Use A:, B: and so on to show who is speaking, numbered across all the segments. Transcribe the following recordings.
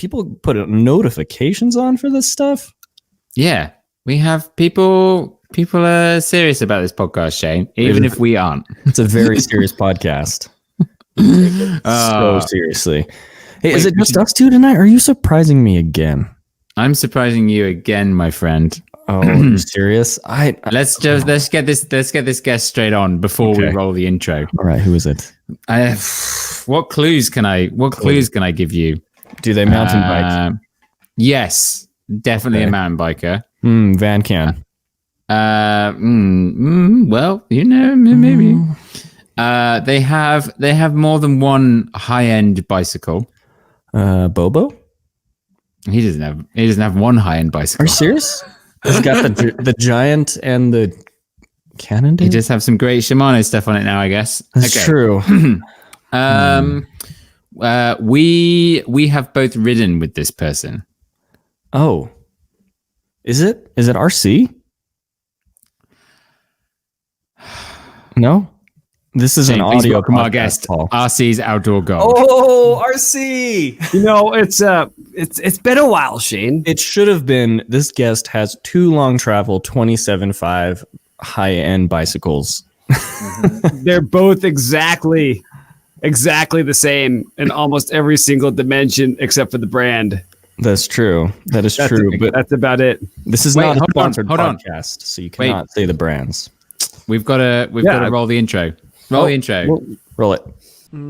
A: people put notifications on for this stuff?
B: Yeah, we have people are serious about this podcast, Shane, even if we aren't.
A: It's a very serious podcast. So seriously. Hey, is it just us two tonight? Or are you surprising me again?
B: I'm surprising you again, my friend.
A: Oh, you're serious?
B: Let's get this guest straight on before we roll the intro.
A: All right, who is it?
B: What clues can I give you?
A: Do they mountain bike?
B: Yes, definitely a mountain biker.
A: Van can.
B: Well, maybe. They have more than one high-end bicycle.
A: Bobo?
B: He doesn't have one high-end bicycle.
A: Are you serious? He's got the Giant and the Cannondale.
B: He just have some great Shimano stuff on it now, I guess.
A: That's true.
B: We have both ridden with this person.
A: Oh, is it RC? No, this is an audio
B: welcome our guest,
A: Paul.
B: RC's Outdoor Gold.
A: Oh, RC!
C: It's been a while, Shane.
A: It should have been. This guest has 2 long travel 27.5 high-end bicycles.
C: They're both exactly the same in almost every single dimension except for the brand.
A: That's true. That is true. But
C: that's about it.
A: This is not a sponsored
B: hold on.
A: podcast, so you cannot say the brands.
B: We've got to roll the intro. Roll the intro.
A: Roll it.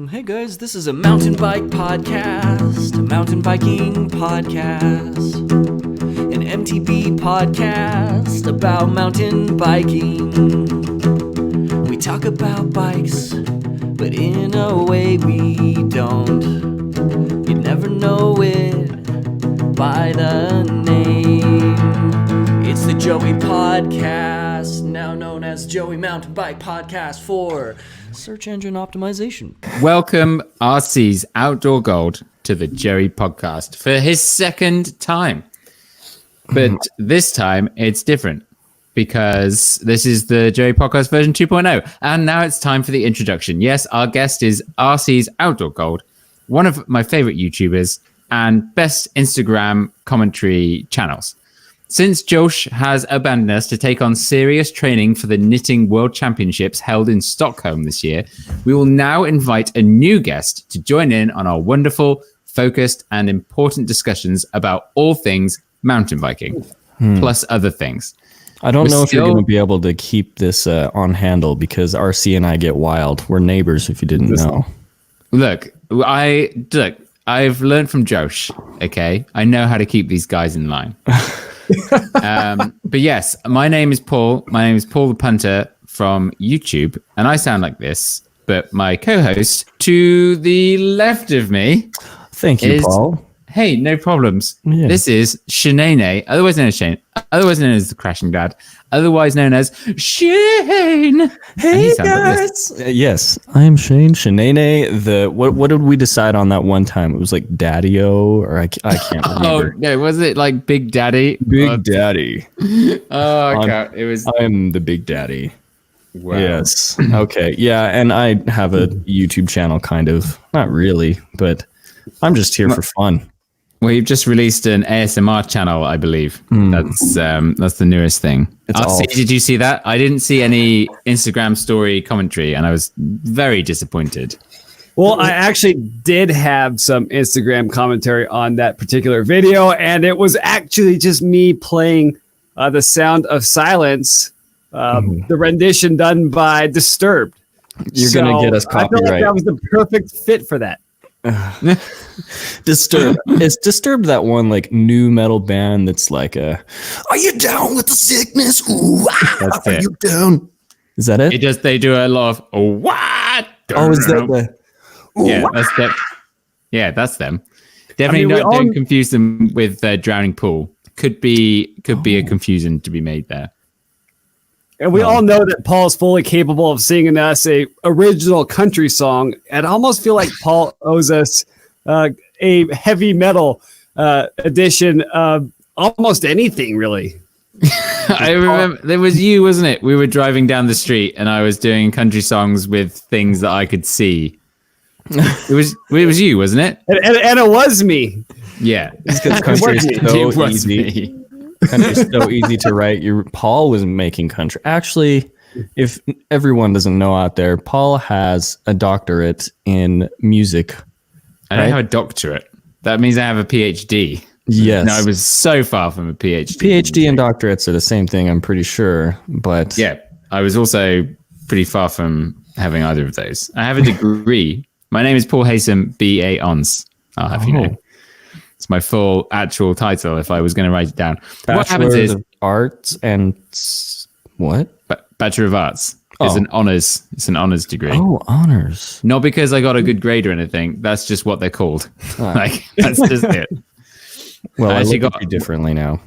D: Hey guys, this is a mountain bike podcast, a mountain biking podcast, an MTB podcast about mountain biking. We talk about bikes, but in a way we don't. You never know it by the name. It's the Joey Podcast, now known as Joey Mountain Bike Podcast for search engine optimization.
B: Welcome RC's Outdoor Gold to the Joey Podcast for his second time. But this time it's different because this is the Joey Podcast version 2.0. And now it's time for the introduction. Yes, our guest is RC's Outdoor Gold, one of my favorite YouTubers and best Instagram commentary channels. Since Josh has abandoned us to take on serious training for the Knitting World Championships held in Stockholm this year, we will now invite a new guest to join in on our wonderful, focused, and important discussions about all things mountain biking, plus other things.
A: I don't know if you're going to be able to keep this on handle because RC and I get wild. We're neighbors, if you didn't know.
B: Look, I've learned from Josh, okay? I know how to keep these guys in line. But yes, my name is Paul. My name is Paul the Punter from YouTube, and I sound like this. But my co-host to the left of me,
A: thank you, Paul.
B: Hey, no problems.
A: Yeah.
B: This is Shane, otherwise known as Shane, otherwise known as the Crashing Dad, otherwise known as Shane.
A: Hey guys. Yes, I am Shane. Shane. What did we decide on that one time? It was like Daddy-O, or I can't remember.
B: Oh no, was it like Big Daddy?
A: Big Daddy.
B: Oh god, it was.
A: I'm the Big Daddy.
B: Wow.
A: Yes. Okay. Yeah, and I have a YouTube channel, kind of. Not really, but I'm just here for fun.
B: Well, you've just released an ASMR channel, I believe. That's the newest thing. Did you see that? I didn't see any Instagram story commentary, and I was very disappointed.
C: Well, I actually did have some Instagram commentary on that particular video, and it was actually just me playing The Sound of Silence, the rendition done by Disturbed.
A: You're going to get us copyright.
C: I feel like that was the perfect fit for that.
A: Disturbed. It's Disturbed, that one like new metal band that's like are you down with the sickness? Ooh, are you down? Is that it?
B: They do a lot of what?
A: Oh, is that
B: that's them. Yeah, that's them. Definitely don't confuse them with Drowning Pool. Could be a confusion to be made there.
C: And we all know that Paul's fully capable of singing us a original country song. And I almost feel like Paul owes us a heavy metal edition of almost anything, really.
B: I remember there was you, wasn't it? We were driving down the street and I was doing country songs with things that I could see. It was you, wasn't it?
C: And it was me.
B: Yeah.
A: It's because country is
B: It
A: so
B: was
A: easy.
B: me.
A: Country's so easy to write. Paul was making country. Actually, if everyone doesn't know out there, Paul has a doctorate in music.
B: I don't
A: Right?
B: have a doctorate. That means I have a PhD.
A: Yes.
B: No, I was so far from a PhD.
A: PhD and doctorates are the same thing, I'm pretty sure. But
B: Yeah, I was also pretty far from having either of those. I have a degree. My name is Paul Haysom, BA Hons. I'll have you know. It's my full actual title if I was going to write it down. What happens is
A: of arts and what?
B: Bachelor of Arts is an honors. It's an honors degree.
A: Oh, honors.
B: Not because I got a good grade or anything. That's just what they're called. Like that's just it.
A: Well, I
B: actually
A: look at
B: got-
A: you differently now.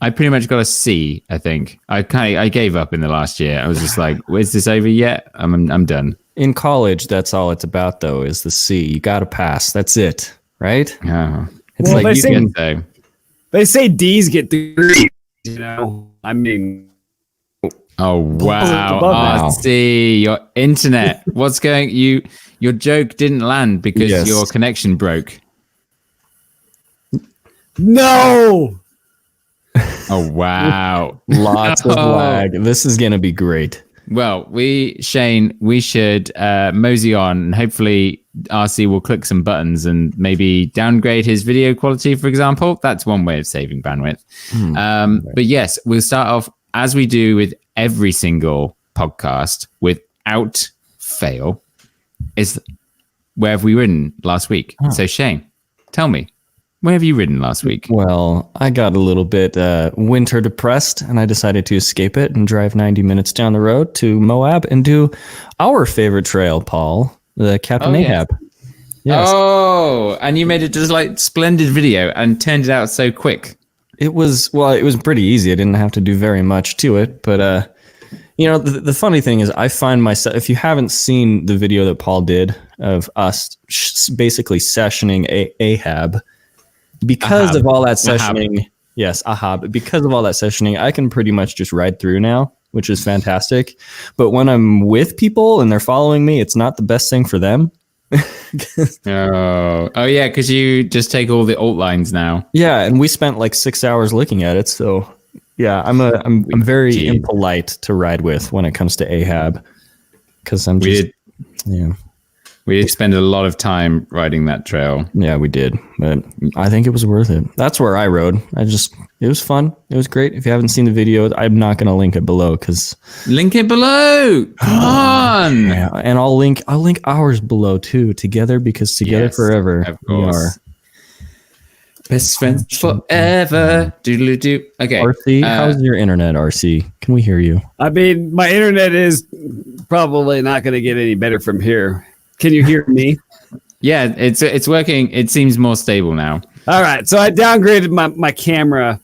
B: I pretty much got a C. I think I gave up in the last year. I was just like, "Is this over yet? I'm done."
A: In college, that's all it's about, though, is the C. You got to pass. That's it, right?
B: Oh,
A: It's
C: Well,
A: like
C: they
A: you
C: say-
A: can,
B: so
C: They say D's get degrees. You know, I mean,
B: oh wow,
C: above that.
B: RC, your internet. What's going? Your joke didn't land because
A: Yes.
B: your connection broke.
C: no.
B: Oh wow.
A: lots of
B: Oh.
A: lag. This is going to be great.
B: Well, Shane, we should mosey on, and hopefully RC will click some buttons and maybe downgrade his video quality, for example. That's one way of saving bandwidth. But yes, we'll start off as we do with every single podcast, without fail, is where have we ridden last week? So Shane, tell me, where have you ridden last week?
A: Well, I got a little bit winter depressed, and I decided to escape it and drive 90 minutes down the road to Moab and do our favorite trail, Paul, the Captain
B: Oh, yes.
A: Ahab. Yes.
B: Oh, and you made it just like splendid video and turned it out so quick.
A: It was pretty easy. I didn't have to do very much to it, but the funny thing is, I find myself, if you haven't seen the video that Paul did of us basically sessioning Ahab, because
B: Ahab.
A: of all that
B: Ahab.
A: sessioning, yes, Ahab, because of all that sessioning, I can pretty much just ride through now, which is fantastic. But when I'm with people and they're following me, it's not the best thing for them.
B: Oh yeah, because you just take all the alt lines now.
A: Yeah, and we spent like 6 hours looking at it, so yeah, I'm very
B: Gee.
A: impolite to ride with when it comes to Ahab, because I'm just
B: We did spend a lot of time riding that trail.
A: yeah, we did, but I think it was worth it. That's where I rode. It was fun. It was great. If you haven't seen the video, I'm not gonna link it below because
B: Link it below. Come on.
A: yeah, and I'll link ours below too, together, because together
B: Yes,
A: forever
B: of
A: we are.
B: course. Best friends forever. Doodle-doo. Okay.
A: RC, how's your internet, RC? Can we hear you?
C: I mean, my internet is probably not going to get any better from here. Can you hear me?
B: Yeah, it's working. It seems more stable now.
C: All right. So I downgraded my camera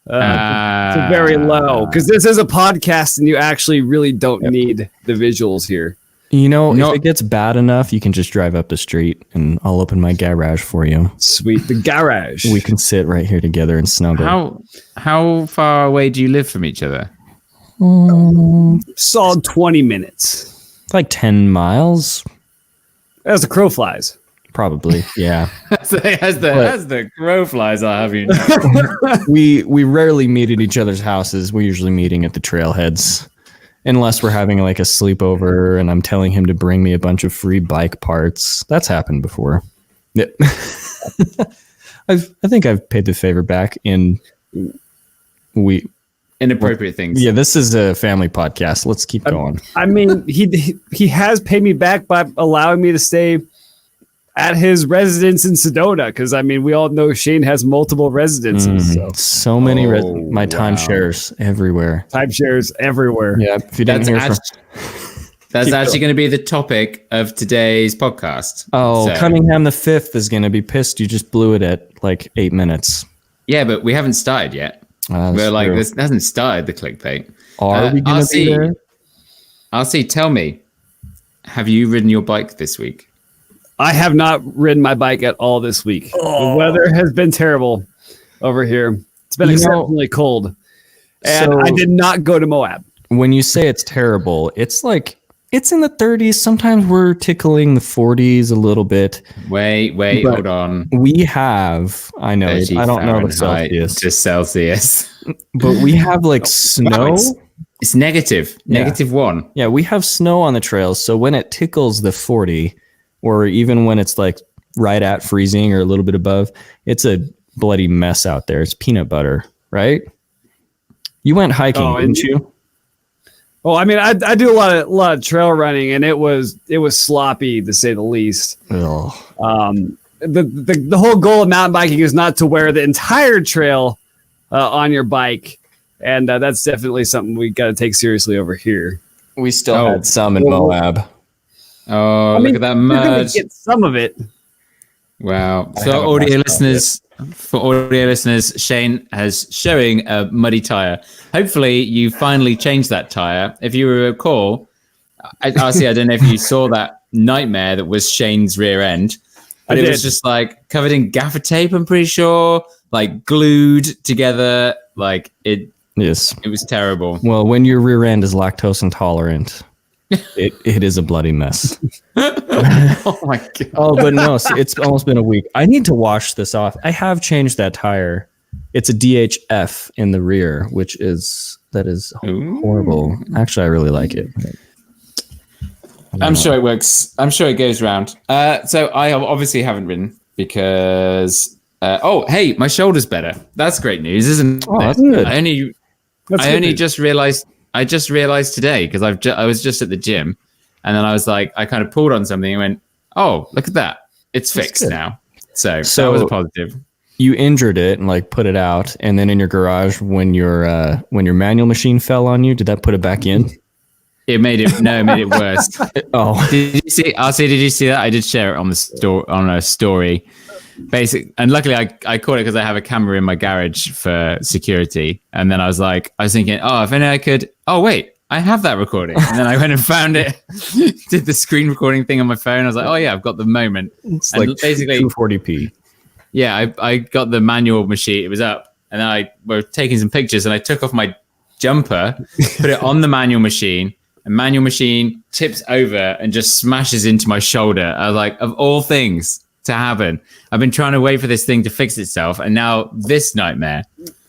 C: to very low because this is a podcast and you actually really don't need the visuals here.
A: If it gets bad enough, you can just drive up the street and I'll open my garage for you.
C: Sweet. The garage.
A: We can sit right here together and snuggle.
B: How far away do you live from each other?
C: Solid 20 minutes.
A: Like 10 miles,
C: As the crow flies.
A: probably. Yeah.
B: as the crow flies, I'll have you know.
A: we rarely meet at each other's houses. We're usually meeting at the trailheads, unless we're having like a sleepover and I'm telling him to bring me a bunch of free bike parts. That's happened before. Yeah. I think I've paid the favor back in
B: Inappropriate things.
A: Yeah, this is a family podcast. Let's keep going.
C: I mean, he has paid me back by allowing me to stay at his residence in Sedona because I mean we all know Shane has multiple residences,
A: So many my
B: wow.
A: timeshares everywhere.
C: timeshares everywhere.
A: Yeah, if you didn't hear from
B: That's actually going to be the topic of today's podcast.
A: Oh,
B: So-
A: Cunningham the Fifth is going to be pissed. You just blew it at like 8 minutes.
B: Yeah, but we haven't started yet.
A: That's
B: We're like,
A: true.
B: this hasn't started the clickbait.
A: Are we going to be
B: RC,
A: there?
B: RC, tell me, have you ridden your bike this week?
C: I have not ridden my bike at all this week. The weather has been terrible over here. It's been exceptionally cold. And
A: So-
C: I did not go to Moab.
A: When you say it's terrible, it's like It's in the 30s. Sometimes we're tickling the 40s a little bit.
B: Wait,
A: But
B: hold on.
A: We have, I know,
B: 30
A: I don't know the
B: Fahrenheit
A: Celsius,
B: to Celsius.
A: but we have like snow.
B: It's negative. -1.
A: Yeah, we have snow on the trails. So when it tickles the 40, or even when it's like right at freezing or a little bit above, it's a bloody mess out there. It's peanut butter, right? You went hiking, didn't you?
C: Oh, I mean, I do a lot of trail running, and it was sloppy to say the least.
A: Ugh.
C: The whole goal of mountain biking is not to wear the entire trail on your bike, and that's definitely something we got to take seriously over here.
A: We still had some in Moab.
B: Oh, look at that
C: You're gonna
B: mud.
C: get some of it.
B: Wow.
A: I
B: For
A: haven't
B: audio
A: watched
B: listeners, Shane has showing a muddy tire. Hopefully you finally changed that tire. If you recall, I don't know if you saw that nightmare that was Shane's rear end, but it was just like covered in gaffer tape, I'm pretty sure, like glued together. Like it was terrible.
A: Well, when your rear end is lactose intolerant, it is a bloody mess.
B: Oh my God.
A: Oh, but no, it's almost been a week. I need to wash this off. I have changed that tire. It's a DHF in the rear, which is horrible. Actually, I really like it.
B: I'm sure it works. I'm sure it goes round. So I obviously haven't ridden because hey, my shoulder's better. That's great news, isn't it?
A: That's good.
B: I only just realized today because I was just at the gym, and then I was like, I kind of pulled on something and went, oh, look at that, it's fixed now. So that was a positive.
A: You injured it and like put it out, and then in your garage when your manual machine fell on you, did that put it back in?
B: It made it worse.
A: Oh,
B: did you see? RC, did you see that? I did share it on a story. And luckily I caught it because I have a camera in my garage for security. And then I was thinking, oh, if only I could. Oh wait, I have that recording. And then I went and found it, did the screen recording thing on my phone. I was like, oh yeah, I've got the moment.
A: it's
B: and
A: like
B: basically
A: 240p.
B: Yeah, I got the manual machine. It was up, and then I were taking some pictures, and I took off my jumper, put it on the manual machine. And manual machine tips over and just smashes into my shoulder. I was like, of all things to happen, I've been trying to wait for this thing to fix itself, and now this nightmare.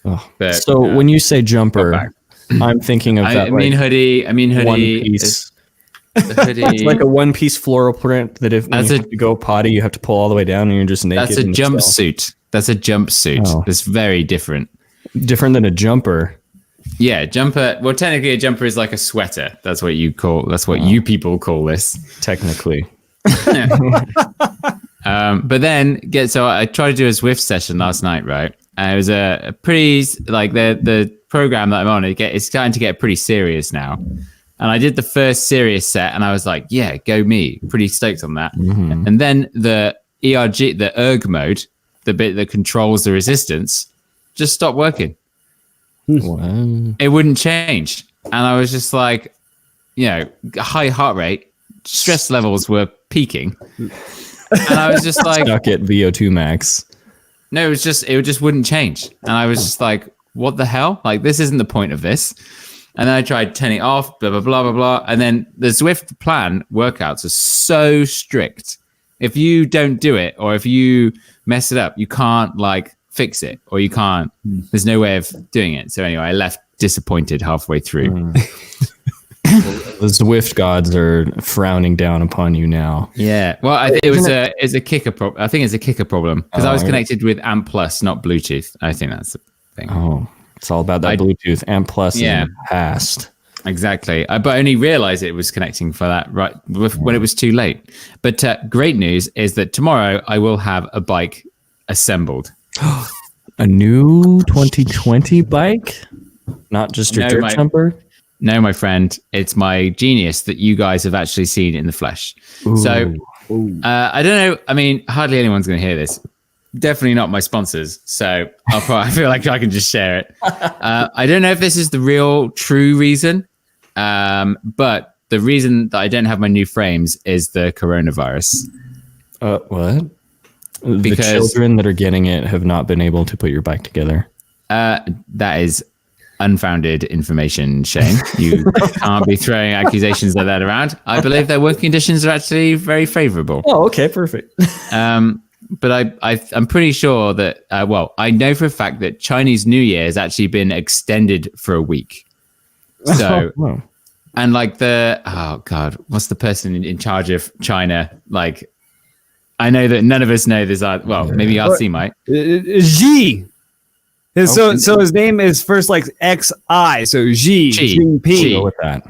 A: Oh.
B: But,
A: so when you say jumper, I'm thinking of that.
B: I mean hoodie.
A: One piece.
B: The hoodie.
A: It's like a one-piece floral print that if you have to go potty, you have to pull all the way down, and you're just naked.
B: That's a jumpsuit. That's a jumpsuit.
A: Oh.
B: It's very different.
A: Different than a jumper.
B: Yeah, jumper. Well, technically, a jumper is like a sweater. That's what you people call this.
A: Technically.
B: But then so I tried to do a Zwift session last night, right? And it was a pretty like the program that I'm on. It's starting to get pretty serious now. And I did the first serious set, and I was like, "Yeah, go me!" Pretty stoked on that. Mm-hmm. And then the erg mode, the bit that controls the resistance, just stopped working.
A: Wow.
B: It wouldn't change, and I was just like, high heart rate, stress levels were peaking, and I was just like,
A: stuck at VO2 max.
B: No, it just wouldn't change, and I was just like, what the hell? Like, this isn't the point of this. And then I tried turning it off, blah blah blah blah blah, and then the Zwift plan workouts are so strict. If you don't do it, or if you mess it up, you can't like fix it, or you can't. There's no way of doing it. So anyway, I left disappointed halfway through.
A: The Zwift gods are frowning down upon you now.
B: Yeah. Well, I think it's a kicker problem. I think it's a kicker problem because I was connected with Amp Plus, not Bluetooth. I think that's the thing.
A: Oh, it's all about that Bluetooth. Amp Plus in the past.
B: Exactly. But I only realized it was connecting for that when it was too late. But great news is that tomorrow I will have a bike assembled.
A: A new 2020 bike? Not just your dirt jumper?
B: No, my friend. It's my Genius that you guys have actually seen in the flesh. Ooh. So I don't know. I mean, hardly anyone's going to hear this. Definitely not my sponsors. So I feel like I can just share it. I don't know if this is the real true reason. But the reason that I don't have my new frames is the coronavirus.
A: What? Because the children that are getting it have not been able to put your bike together.
B: That is unfounded information, Shane. You can't be throwing accusations like that around. I believe their working conditions are actually very favorable.
A: Oh, okay, perfect.
B: But I'm pretty sure that, I know for a fact that Chinese New Year has actually been extended for a week. So, and like what's the person in charge of China? Like, I know that none of us know this. Maybe RC might.
C: Xi. So his name is first like XI. So Xi Jinping.
A: Go with that.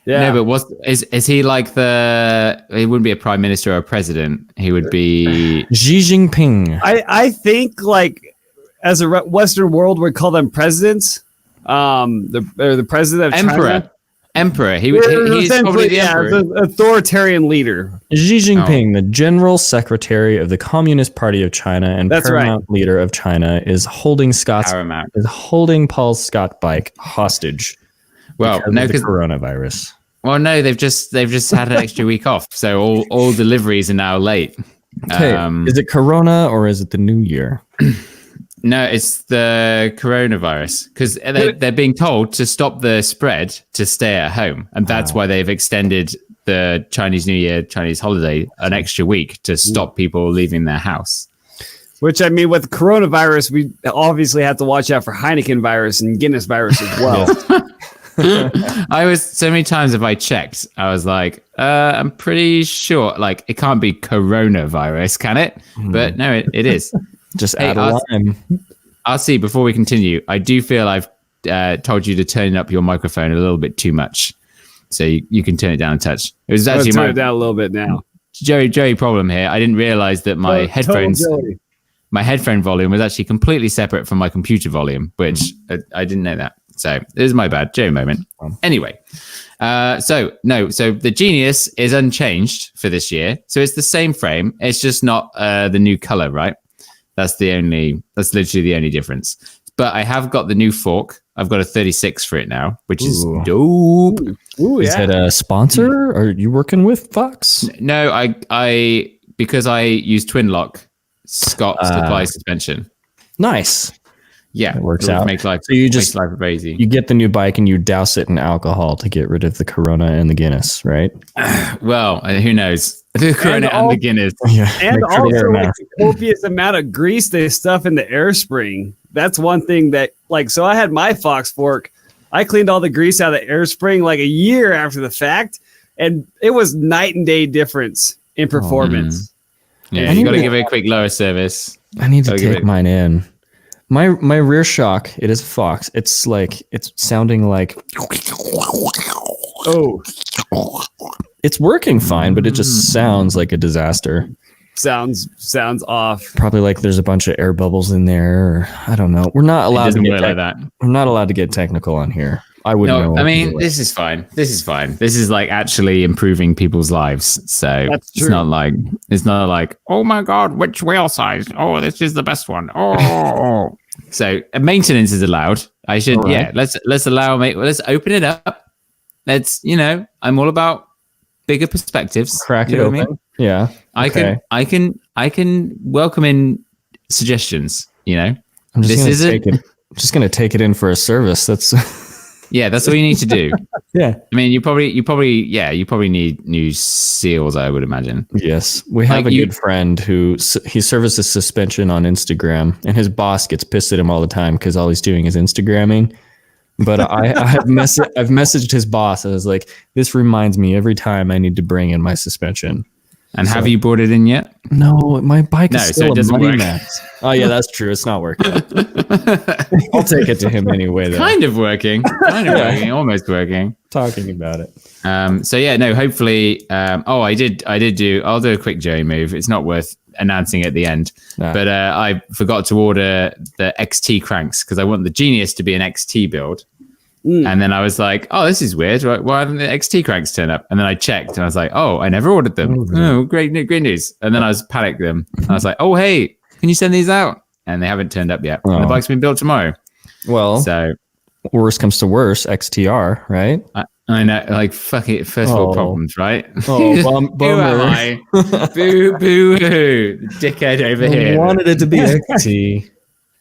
B: Yeah. No, but is he like he wouldn't be a prime minister or a president. He would be
A: Xi Jinping.
C: I think like as a Western world, we call them presidents. The president of China.
B: Emperor. He's probably the emperor.
C: The authoritarian leader.
A: Xi Jinping, the General Secretary of the Communist Party of China and paramount leader of China, is holding Paul Scott bike hostage.
B: Well, no,
A: because coronavirus.
B: Well, no, they've just had an extra week off, so all deliveries are now late.
A: Okay, is it Corona or is it the New Year?
B: No, it's the coronavirus because they're being told to stop the spread to stay at home, and that's why they've extended the Chinese New Year, Chinese holiday, an extra week to stop people leaving their house.
C: Which, I mean, with coronavirus, we obviously have to watch out for Heineken virus and Guinness virus as well.
B: So many times have I checked, I was like, I'm pretty sure, like, it can't be coronavirus, can it? But no, it is.
A: Just add a line.
B: RC, before we continue, I do feel I've told you to turn up your microphone a little bit too much. So you can turn it down a touch. It was actually
C: turn it down a little bit now.
B: Joey problem here. I didn't realize that my headphone volume was actually completely separate from my computer volume, which I didn't know that. So this is my bad. Joey moment. Anyway, so the Genius is unchanged for this year. So it's the same frame. It's just not the new color, right? That's literally the only difference. But I have got the new fork. I've got a 36 for it now, which is dope.
A: Ooh, is it a sponsor? Are you working with Fox?
B: No, I because I use Twin Lock, Scott supply suspension.
A: Nice.
B: Yeah,
A: it works out.
B: Makes life very easy.
A: You get the new bike and you douse it in alcohol to get rid of the Corona and the Guinness, right?
B: Well, who knows? The Corona and the Guinness.
C: Yeah, and also like the copious amount of grease they stuff in the air spring. That's one thing that, like, so I had my Fox fork. I cleaned all the grease out of the air spring like a year after the fact, and it was night and day difference in performance.
B: Yeah, you got to give it a quick lower service.
A: I need to take mine in. My rear shock, it is a Fox. It's sounding like, it's working fine, but it just sounds like a disaster.
C: Sounds off.
A: Probably like there's a bunch of air bubbles in there, or I don't know. We're not allowed to get
B: like that.
A: We're not allowed to get technical on here. I wouldn't know.
B: I mean, this is fine. This is like actually improving people's lives. So it's not like, oh my God, which wheel size? Oh, this is the best one. Oh. So maintenance is allowed. I should, let's open it up. I'm all about bigger perspectives.
A: Crack it open. Yeah.
B: I can welcome in suggestions, I'm
A: just going to take it in for a service. That's
B: that's what you need to do.
A: Yeah.
B: I mean, you probably need new seals, I would imagine.
A: Yes. We have a good friend who he services suspension on Instagram, and his boss gets pissed at him all the time because all he's doing is Instagramming. But I've messaged his boss, and I was like, this reminds me every time I need to bring in my suspension.
B: And have you brought it in yet?
A: No, my bike is still
B: a
A: Money Max. Oh yeah, that's true. It's not working. I'll take it to him anyway, though.
B: Kind of working, almost working.
A: Talking about it.
B: Hopefully. I'll do a quick Joey move. It's not worth announcing at the end. But I forgot to order the XT cranks because I want the Genius to be an XT build. And then I was like, oh, this is weird. Why haven't the XT cranks turned up? And then I checked and I was like, oh, I never ordered them. Oh, great news. And then I was panicked them. And I was like, oh, hey, can you send these out? And they haven't turned up yet. Oh. And the bike's been built tomorrow. Well, so
A: worst comes to worst, XTR, right?
B: I know, like, fuck it, first world problems, right?
A: Oh,
B: Who am I? Boo, boo, hoo. Dickhead over here.
A: I wanted it to be XT.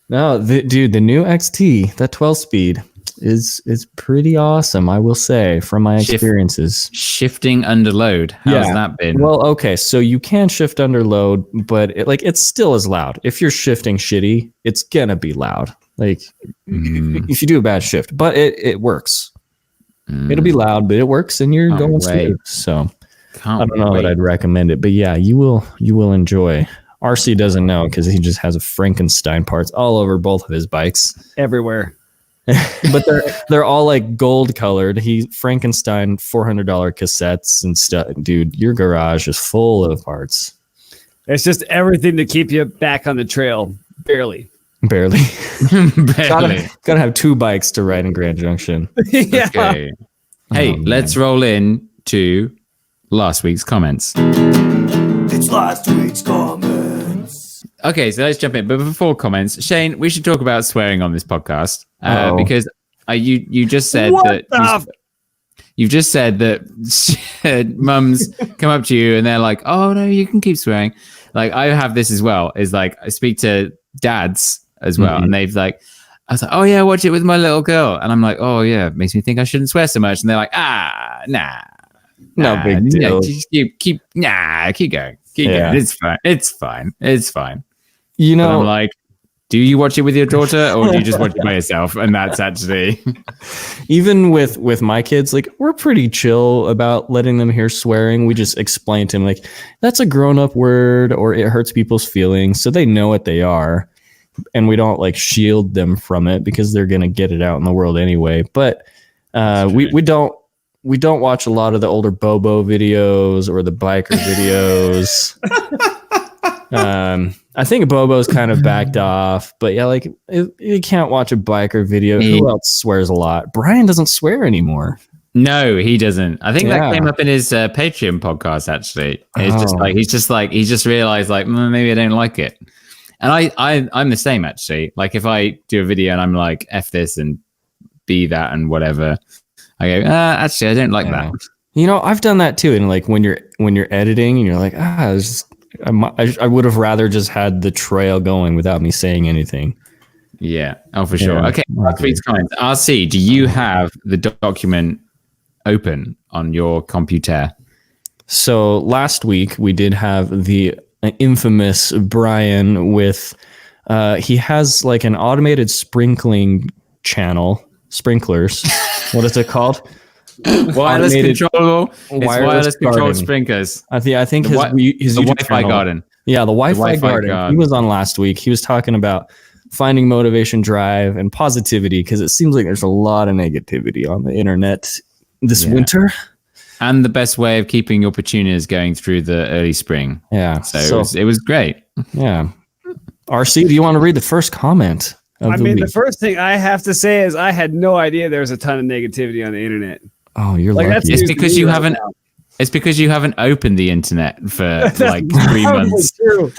A: No, the new XT, that 12-speed, is pretty awesome, I will say, from my experiences.
B: Shifting under load. How's that been?
A: Well, okay, so you can shift under load, but it still is loud. If you're shifting shitty, it's gonna be loud. Like if you do a bad shift, but it works. It'll be loud, but it works, and you're going smooth. So I don't know that I'd recommend it, but yeah, you will enjoy. RC doesn't know because he just has a Frankenstein parts all over both of his bikes,
C: everywhere.
A: but they're all like gold colored. He Frankenstein $400 cassettes and stuff. Dude, your garage is full of parts.
C: It's just everything to keep you back on the trail. Barely.
A: Barely. Gotta have 2 bikes to ride in Grand Junction.
C: Yeah.
B: Okay. Hey, let's roll in to last week's comments.
D: It's last week's comments.
B: Okay, so let's jump in. But before comments, Shane, we should talk about swearing on this podcast because you just said you've just said that mums come up to you and they're like, "Oh no, you can keep swearing." Like I have this as well. Is like I speak to dads as well, and they've like, I was like, "Oh yeah, watch it with my little girl," and I'm like, "Oh yeah, it makes me think I shouldn't swear so much," and they're like, nah,
A: no big deal.
B: Just keep going. It's fine.
A: You know,
B: but I'm like, do you watch it with your daughter or do you just watch it by yourself? And that's actually
A: even with my kids, like we're pretty chill about letting them hear swearing. We just explain to them like that's a grown-up word or it hurts people's feelings, so they know what they are, and we don't like shield them from it because they're gonna get it out in the world anyway. But we don't watch a lot of the older Bobo videos or the biker videos. I think Bobo's kind of backed off, but yeah, like you can't watch a biker video. Who else swears a lot? Brian doesn't swear anymore.
B: No, he doesn't. I think that came up in his Patreon podcast. Actually, it's he just realized like maybe I don't like it, and I'm the same actually. Like if I do a video and I'm like F this and B that and whatever, I go actually I don't like that.
A: You know, I've done that too. And like when you're editing and you're like I would have rather just had the trail going without me saying anything.
B: Yeah. Oh, for sure. Okay. Last week's comments. RC, do you have the document open on your computer?
A: So last week we did have the infamous Brian with, he has like an automated sprinkling channel, sprinklers. What is it called?
B: Wireless controlled sprinklers.
A: I think his
B: Wi-Fi garden.
A: Yeah, the Wi-Fi garden. He was on last week. He was talking about finding motivation, drive, and positivity because it seems like there's a lot of negativity on the internet this winter.
B: And the best way of keeping your petunias going through the early spring.
A: Yeah.
B: So it was great.
A: Yeah. RC, do you want to read the first comment?
C: The first thing I have to say is I had no idea there was a ton of negativity on the internet.
A: Oh, you're lucky.
B: It's because you haven't. It's because you haven't opened the internet for like 3 months.
C: True.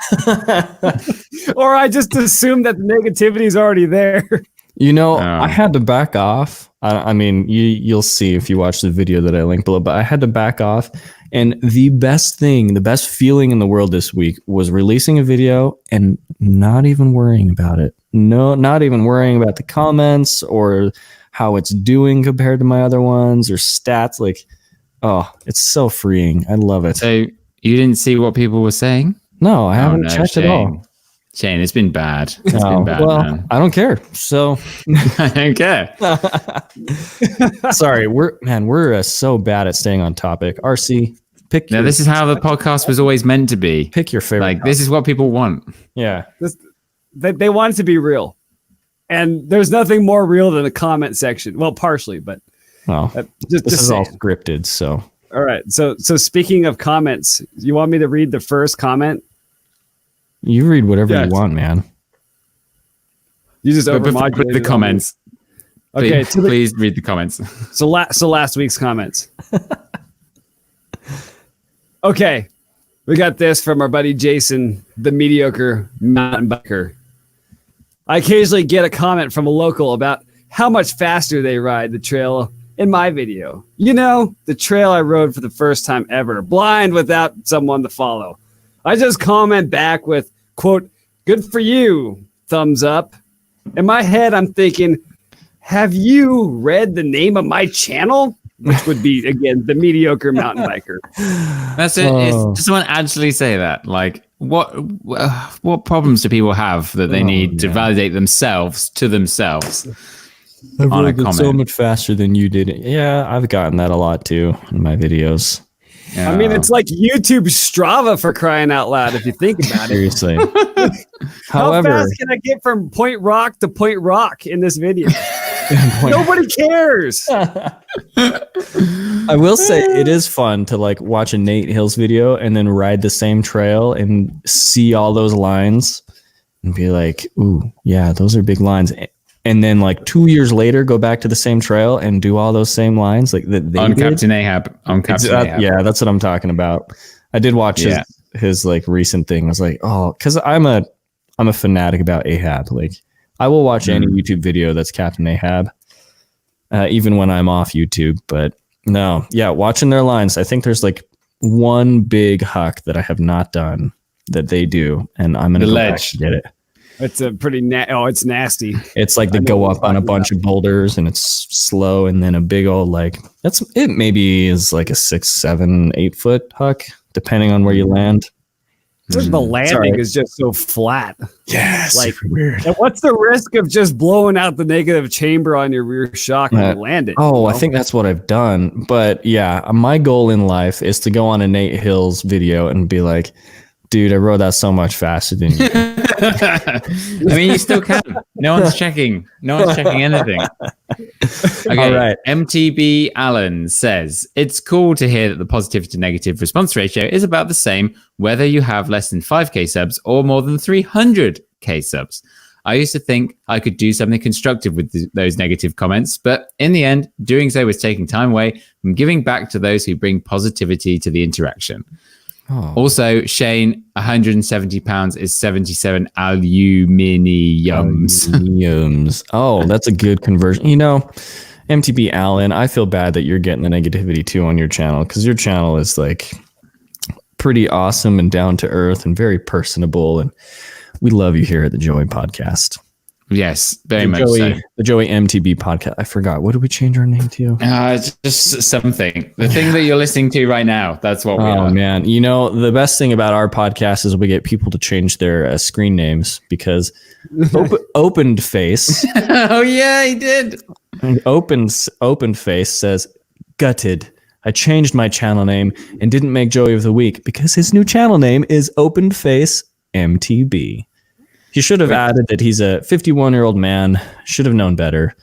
C: Or I just assumed that the negativity is already there.
A: You know, I had to back off. I mean, you'll see if you watch the video that I linked below, but I had to back off. And the best feeling in the world this week was releasing a video and not even worrying about it. No, not even worrying about the comments or how it's doing compared to my other ones or stats. Like, oh, it's so freeing. I love it.
B: So you didn't see what people were saying?
A: No, I haven't checked at all.
B: Shane, it's been bad. It's been bad,
A: well,
B: man.
A: I don't care. So
B: I don't care.
A: Sorry, we're so bad at staying on topic. RC, pick.
B: Now, this is how the podcast was always meant to be.
A: Pick your favorite.
B: Like, this is what people want.
A: Yeah.
C: They want it to be real. And there's nothing more real than the comment section. Well, partially, but
A: this is all scripted. So
C: all right. So speaking of comments, you want me to read the first comment?
A: You read whatever you want, man.
C: You just
B: overmodulate the comments.
C: Okay,
B: please read the comments.
C: So last week's comments. Okay, we got this from our buddy Jason, the mediocre mountain biker. I occasionally get a comment from a local about how much faster they ride the trail in my video. You know, the trail I rode for the first time ever, blind without someone to follow. I just comment back with, quote, "Good for you, thumbs up." In my head, I'm thinking, have you read the name of my channel? Which would be, again, the mediocre mountain biker.
B: That's it. Does someone actually say that? Like, what problems do people have that they need to validate themselves to themselves?
A: I've
B: on a
A: read it so
B: comment.
A: much faster than you did. Yeah, I've gotten that a lot too in my videos.
C: I mean, it's like YouTube Strava for crying out loud, if you think about it.
A: Seriously.
C: How
A: However,
C: fast can I get from Point Rock to Point Rock in this video? Nobody cares.
A: I will say it is fun to like watch a Nate Hills video and then ride the same trail and see all those lines and be like, ooh, yeah, those are big lines. And then like 2 years later, go back to the same trail and do all those same lines like that they
B: on
A: did.
B: Captain Ahab. On Captain Ahab.
A: Yeah, that's what I'm talking about. I did watch his like recent thing. I was like, oh, because I'm a fanatic about Ahab. Like I will watch any YouTube video that's Captain Ahab, even when I'm off YouTube. But no, yeah, watching their lines. I think there's like one big huck that I have not done that they do, and I'm gonna go back and get it.
C: It's a pretty it's nasty.
A: It's like they go up on a bunch of boulders and it's slow, and then a big old like it maybe is like a 6, 7, 8 foot huck, depending on where you land.
C: The landing is just so flat.
A: Yeah,
C: like
A: weird.
C: And what's the risk of just blowing out the negative chamber on your rear shock when you land it?
A: Oh, I think that's what I've done. But yeah, my goal in life is to go on a Nate Hills video and be like, dude, I rode that so much faster than you.
B: I mean, you still can. No one's checking. No one's checking anything. Okay.
A: All right.
B: MTB Allen says, it's cool to hear that the positive to negative response ratio is about the same whether you have less than 5k subs or more than 300k subs. I used to think I could do something constructive with those negative comments, but in the end, doing so was taking time away from giving back to those who bring positivity to the interaction. Oh. Also, Shane, 170 pounds is 77 aluminiums.
A: Oh, that's a good conversion. You know, MTB Allen, I feel bad that you're getting the negativity too on your channel, because your channel is like pretty awesome and down to earth and very personable, and we love you here at the Joey Podcast.
B: Yes, very much so.
A: The Joey MTB Podcast. I forgot. What did we change our name to?
B: It's just something. The thing that you're listening to right now. That's what we are.
A: Oh, man. You know, the best thing about our podcast is we get people to change their screen names, because Opened Face.
B: Oh, yeah, he did.
A: Opened Face says, gutted. I changed my channel name and didn't make Joey of the Week because his new channel name is Opened Face MTB. He should have added that he's a 51-year-old man. Should have known better.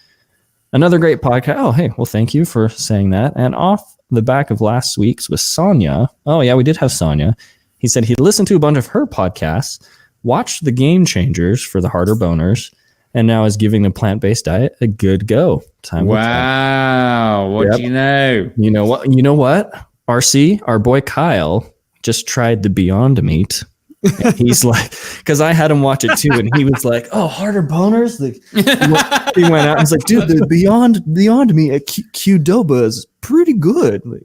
A: Another great podcast. Oh, hey, well, thank you for saying that. And off the back of last week's with Sonia. Oh, yeah, we did have Sonia. He said he'd listened to a bunch of her podcasts, watched the Game Changers for the harder boners, and now is giving the plant-based diet a good go.
B: Wow. What do you know?
A: You know what? RC, our boy Kyle, just tried the Beyond Meat. And he's like, because I had him watch it too, and he was like, "Oh, harder boners." Like, he went out and was like, "Dude, the Beyond Meat at Qdoba is pretty good." Like,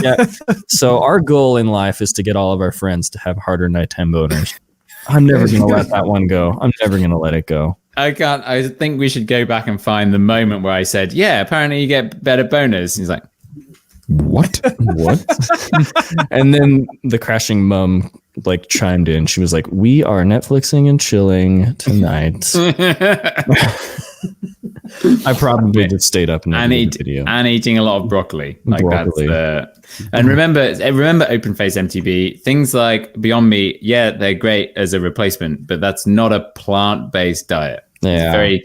A: yeah. So our goal in life is to get all of our friends to have harder nighttime boners. I'm never gonna let that one go. I'm never gonna let it go.
B: I can't. I think we should go back and find the moment where I said, "Yeah, apparently you get better boners." He's like,
A: "What? What?" And then the crashing mum like chimed in. She was like, "We are Netflixing and chilling tonight." I probably just stayed up and
B: eating a lot of broccoli.
A: Broccoli.
B: And remember Open Face MTB, things like Beyond Meat, yeah, they're great as a replacement, but that's not a plant-based diet.
A: Yeah.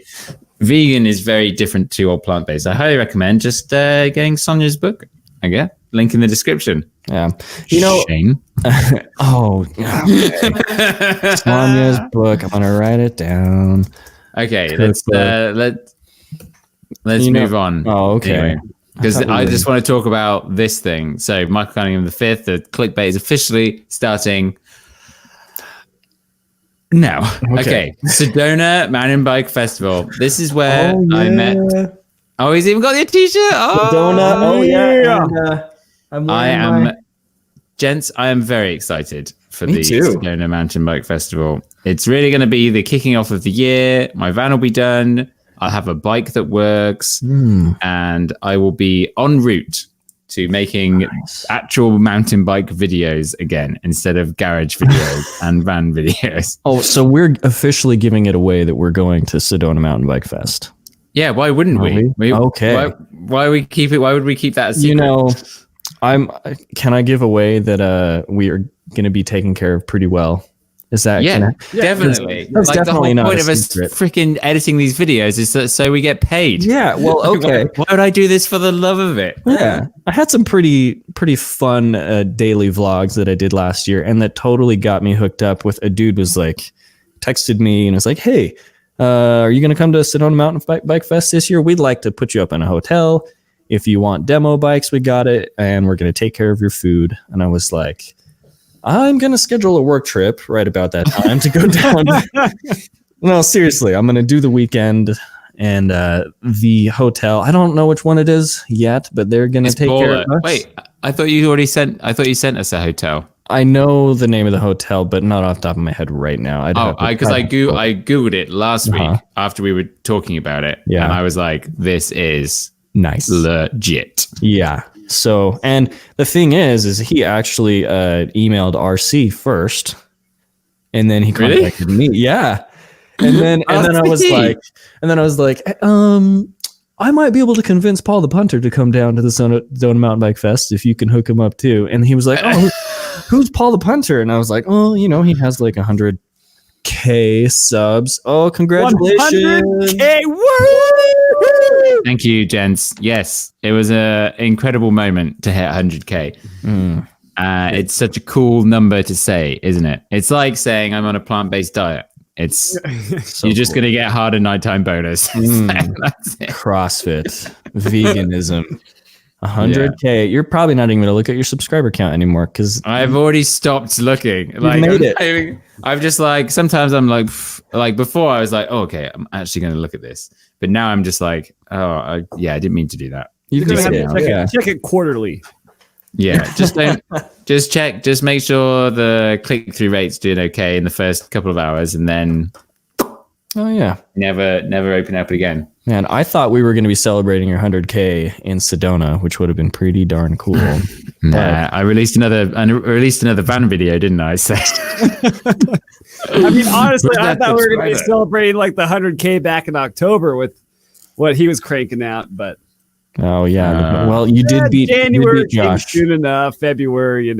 B: Vegan is very different to all plant-based. I highly recommend just getting Sonia's book. Okay, link in the description.
A: Yeah, you know,
B: Shane.
A: Oh, okay. Sonia's book. I'm gonna write it down.
B: Okay, let's move on.
A: Oh, okay.
B: Because I just want to talk about this thing. So, Michael Cunningham V, the clickbait is officially starting now. Okay. Sedona Mountain Bike Festival. This is where I met. Oh, he's even got your t-shirt. Oh,
A: Sedona. Oh, yeah. And,
B: Gents, I am very excited for the
A: too.
B: Sedona Mountain Bike Festival. It's really going to be the kicking off of the year. My van will be done. I'll have a bike that works, and I will be en route to making actual mountain bike videos again instead of garage videos and van videos.
A: Oh, so we're officially giving it away that we're going to Sedona Mountain Bike Fest.
B: Yeah, why wouldn't we?
A: Okay.
B: Why would we keep it? Why would we keep that a secret?
A: You know, can I give away that we are going to be taken care of pretty well? Is that
B: definitely.
A: That's
B: like
A: definitely
B: the whole
A: not
B: point of us freaking editing these videos is so we get paid.
A: Yeah, well, okay.
B: Why would I do this for the love of it?
A: Yeah, I had some pretty fun daily vlogs that I did last year, and that totally got me hooked up with a dude was like, texted me and was like, hey, are you going to come to Sedona Mountain Bike Fest this year? We'd like to put you up in a hotel. If you want demo bikes, we got it, and we're going to take care of your food. And I was like, I'm going to schedule a work trip right about that time to go down. No, seriously, I'm going to do the weekend and the hotel. I don't know which one it is yet, but they're going to take care of us.
B: Wait, I thought you sent us a hotel.
A: I know the name of the hotel, but not off the top of my head right now.
B: I Googled it last week after we were talking about it. Yeah. And I was like, this is
A: nice.
B: Legit.
A: Yeah. So, and the thing is he actually emailed RC first, and then he contacted me. Yeah. And then I was like, I might be able to convince Paul the punter to come down to the Sedona Mountain Bike Fest if you can hook him up too. And he was like, oh, who's Paul the punter? And I was like, oh, he has like 100K subs. Oh, congratulations.
C: 100K. Woo!
B: Thank you, gents. Yes, it was an incredible moment to hit 100K. It's such a cool number to say, isn't it? It's like saying I'm on a plant-based diet. It's you're just going to get harder nighttime bonus. That's it.
A: CrossFit, veganism, 100K. Yeah. You're probably not even going to look at your subscriber count anymore because
B: I've already stopped looking.
A: You made it.
B: I've just like sometimes I'm like before I was like, oh, okay, I'm actually going to look at this, but now I'm just like, I didn't mean to do that.
C: You can check it quarterly.
B: Yeah, just check, just make sure the click-through rate's doing okay in the first couple of hours, and then never open up again.
A: Man, I thought we were going to be celebrating your 100K in Sedona, which would have been pretty darn cool.
B: I released another van video, didn't I? So.
C: I mean, honestly, I thought we were going to be celebrating like the 100K back in October with what he was cranking out, but.
A: Oh yeah. Well, you did beat
C: January.
A: Josh.
C: Soon enough. February,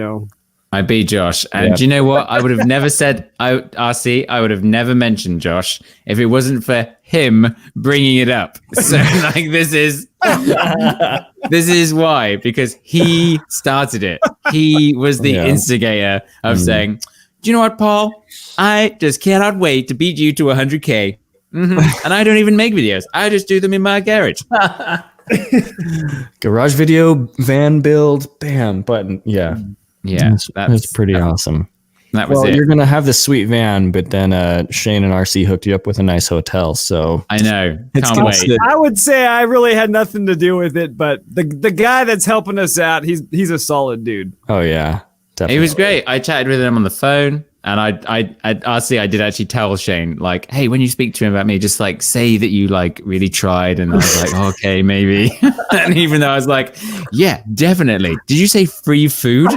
B: I beat Josh, and do you know what? I would have never said RC. I would have never mentioned Josh if it wasn't for him bringing it up. So like this is why, because he started it. He was the instigator of saying, "Do you know what, Paul? I just cannot wait to beat you to 100K." And I don't even make videos. I just do them in my garage.
A: Garage video, van build, bam, button. Yeah, that's pretty awesome.
B: That was it.
A: You're gonna have the sweet van, but then Shane and RC hooked you up with a nice hotel. So
B: I know, can't wait.
C: I would say I really had nothing to do with it, but the guy that's helping us out, he's a solid dude.
A: Oh yeah, definitely.
B: He was great. I chatted with him on the phone. And I did actually tell Shane, like, hey, when you speak to him about me, just like say that you like really tried. And I was like, okay, maybe. And even though I was like, yeah, definitely. Did you say free food?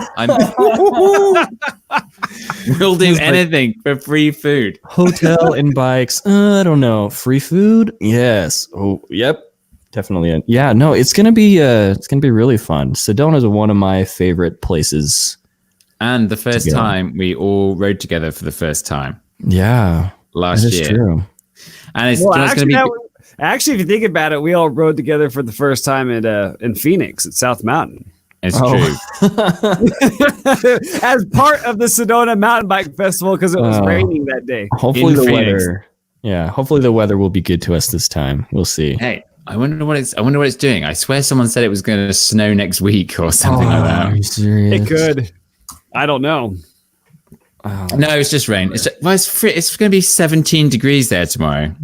B: We'll do anything for free food.
A: Hotel and bikes. I don't know. Free food? Yes. Oh, yep. Definitely. Yeah. No, it's gonna be really fun. Sedona is one of my favorite places.
B: And the first time we all rode together for the first time.
A: Yeah.
B: Last year. True. And it's going to be.
C: Actually, if you think about it, we all rode together for the first time in Phoenix at South Mountain.
B: It's true.
C: As part of the Sedona Mountain Bike Festival because it was raining that day.
A: Hopefully hopefully the weather will be good to us this time. We'll see.
B: Hey, I wonder what it's doing. I swear someone said it was going to snow next week or something like that.
A: Are you serious?
C: It could. I don't know.
B: No, it's just rain. It's going to be 17 degrees there tomorrow,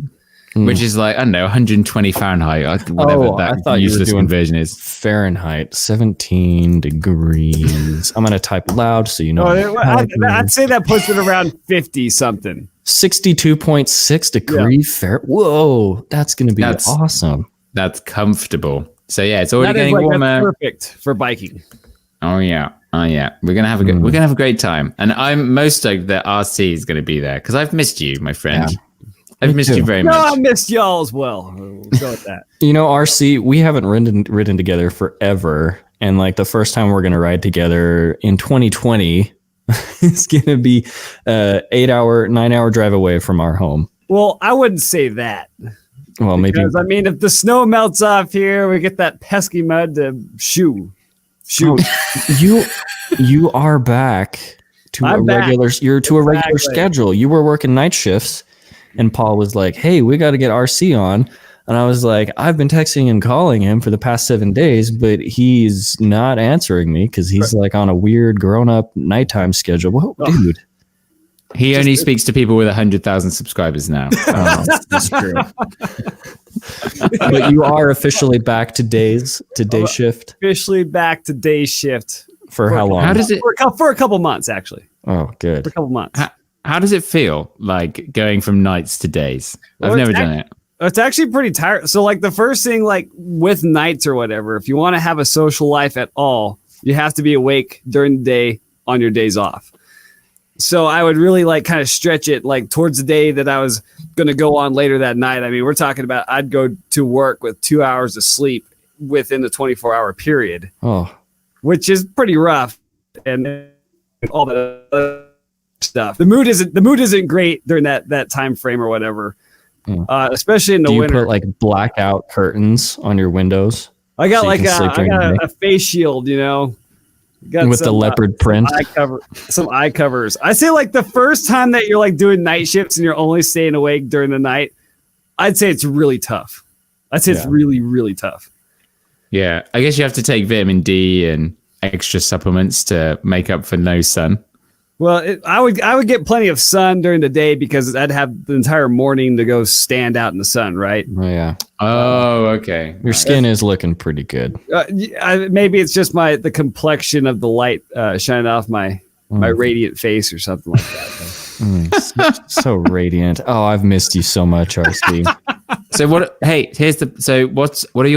B: which is like, I don't know, 120 Fahrenheit, whatever that useless conversion is.
A: Fahrenheit, 17 degrees. I'm going to type loud so you know.
C: I'd say that puts it around 50 something.
A: 62.6 degree Fahrenheit. Whoa, that's going to be awesome.
B: That's comfortable. So yeah, it's already getting
C: that's
B: warmer.
C: perfect for biking.
B: Oh yeah. We're gonna have a great time, and I'm most stoked that RC is going to be there because I've missed you, my friend.
A: Yeah.
B: I've missed you very
C: No,
B: much.
C: I missed y'all as well. We'll go with that.
A: You know, RC, we haven't ridden together forever. And like the first time we're going to ride together in 2020 is going to be 9-hour drive away from our home.
C: Well, I wouldn't say that.
A: Well, maybe.
C: Because, I mean, if the snow melts off here, we get that pesky mud to shoot.
A: You are back to a regular schedule. You were working night shifts. And Paul was like, hey, we got to get RC on. And I was like, I've been texting and calling him for the past 7 days, but he's not answering me because he's like on a weird grown-up nighttime schedule. Whoa, dude.
B: He only speaks to people with 100,000 subscribers now.
A: That's true. But you are officially back to day shift.
C: Officially back to day shift.
A: For how long?
B: How does it?
C: For a couple months, actually.
A: Oh, good.
C: For a couple months.
B: How does it feel like going from nights to days? I've never done it.
C: It's actually pretty tired. So like the first thing, like with nights or whatever, if you want to have a social life at all, you have to be awake during the day on your days off. So I would really like kind of stretch it like towards the day that I was going to go on later that night. I mean, we're talking about I'd go to work with 2 hours of sleep within the 24-hour period.
A: Oh,
C: which is pretty rough. And all the other stuff. The mood isn't great during that time frame or whatever. Especially in the winter.
A: Do you put like blackout curtains on your windows?
C: I got a face shield, you know.
A: Got with the leopard print.
C: Some eye covers. I say like the first time that you're like doing night shifts and you're only staying awake during the night, I'd say it's really tough. It's really, really tough.
B: Yeah. I guess you have to take vitamin D and extra supplements to make up for no sun.
C: Well, I would get plenty of sun during the day because I'd have the entire morning to go stand out in the sun, right?
A: Oh, yeah.
B: Oh, okay.
A: Your skin is looking pretty good.
C: Maybe it's just the complexion of the light shining off my radiant face or something like that.
A: So radiant. Oh, I've missed you so much, RC.
B: So what? Hey, are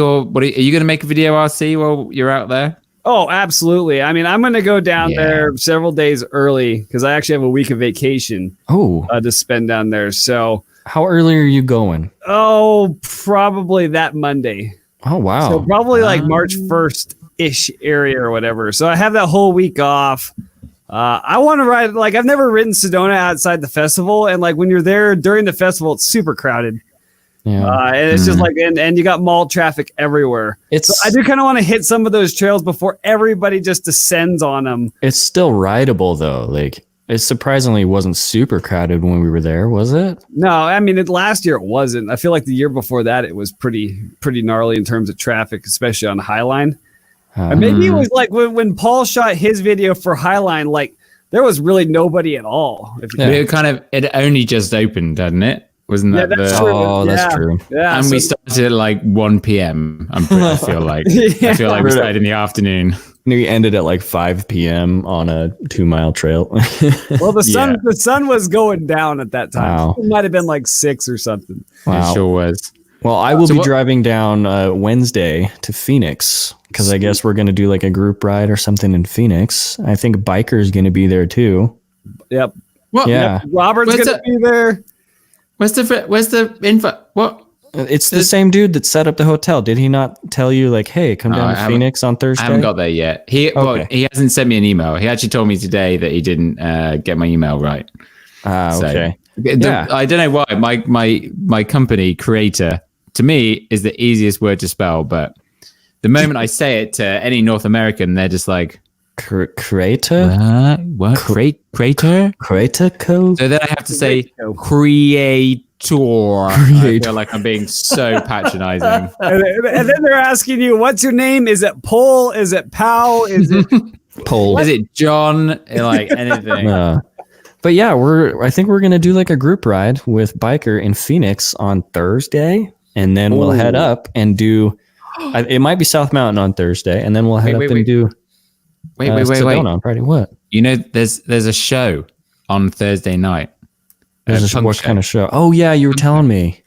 B: you going to make a video, RC, while you're out there?
C: Oh, absolutely. I mean, I'm going to go down there several days early because I actually have a week of vacation to spend down there. So
A: how early are you going?
C: Oh, probably that Monday.
A: Oh, wow.
C: So probably like March 1st-ish area or whatever. So I have that whole week off. I want to ride, like I've never ridden Sedona outside the festival. And like when you're there during the festival, it's super crowded. Yeah. And it's just like, and you got mall traffic everywhere. So I do kind of want to hit some of those trails before everybody just descends on them.
A: It's still rideable though. Like it surprisingly wasn't super crowded when we were there, was it?
C: No, I mean, last year it wasn't. I feel like the year before that, it was pretty gnarly in terms of traffic, especially on Highline. And maybe it was like when Paul shot his video for Highline, like there was really nobody at all.
B: It only just opened, hadn't it? Wasn't that
C: that's true.
A: Oh, that's true.
C: Yeah,
B: and we started at like 1 p.m. I feel like we started in the afternoon.
A: We ended at like 5 p.m. on a 2-mile trail.
C: Well, the sun was going down at that time. Wow. It might have been like 6 or something.
B: Wow. It sure was.
A: Well, I will be driving down Wednesday to Phoenix because I guess we're going to do like a group ride or something in Phoenix. I think Biker's going to be there too.
C: Yep.
B: Well,
A: yeah.
C: Robert's going to be there.
B: Where's the info? What?
A: It's the same dude that set up the hotel. Did he not tell you like, hey, come down to Phoenix on Thursday?
B: I haven't got there yet. He hasn't sent me an email. He actually told me today that he didn't get my email right.
A: Okay.
B: I don't know why. My company, Creator, to me is the easiest word to spell, but the moment I say it to any North American, they're just like,
A: Creator?
B: What? Creator?
A: Creator code?
B: So then I have to say Creator. I feel like I'm being so patronizing.
C: and then they're asking you, what's your name? Is it Paul? Is it Pow? Is it
A: Paul?
B: Is it John? Like anything.
A: But yeah, I think we're gonna do like a group ride with Biker in Phoenix on Thursday, and then we'll head up and do. It might be South Mountain on Thursday, and then we'll head up and do.
B: Wait.
A: Sedona on Friday. What?
B: You know, there's a show on Thursday night. punk
A: what
B: show.
A: kind of show? Oh yeah, you were telling me.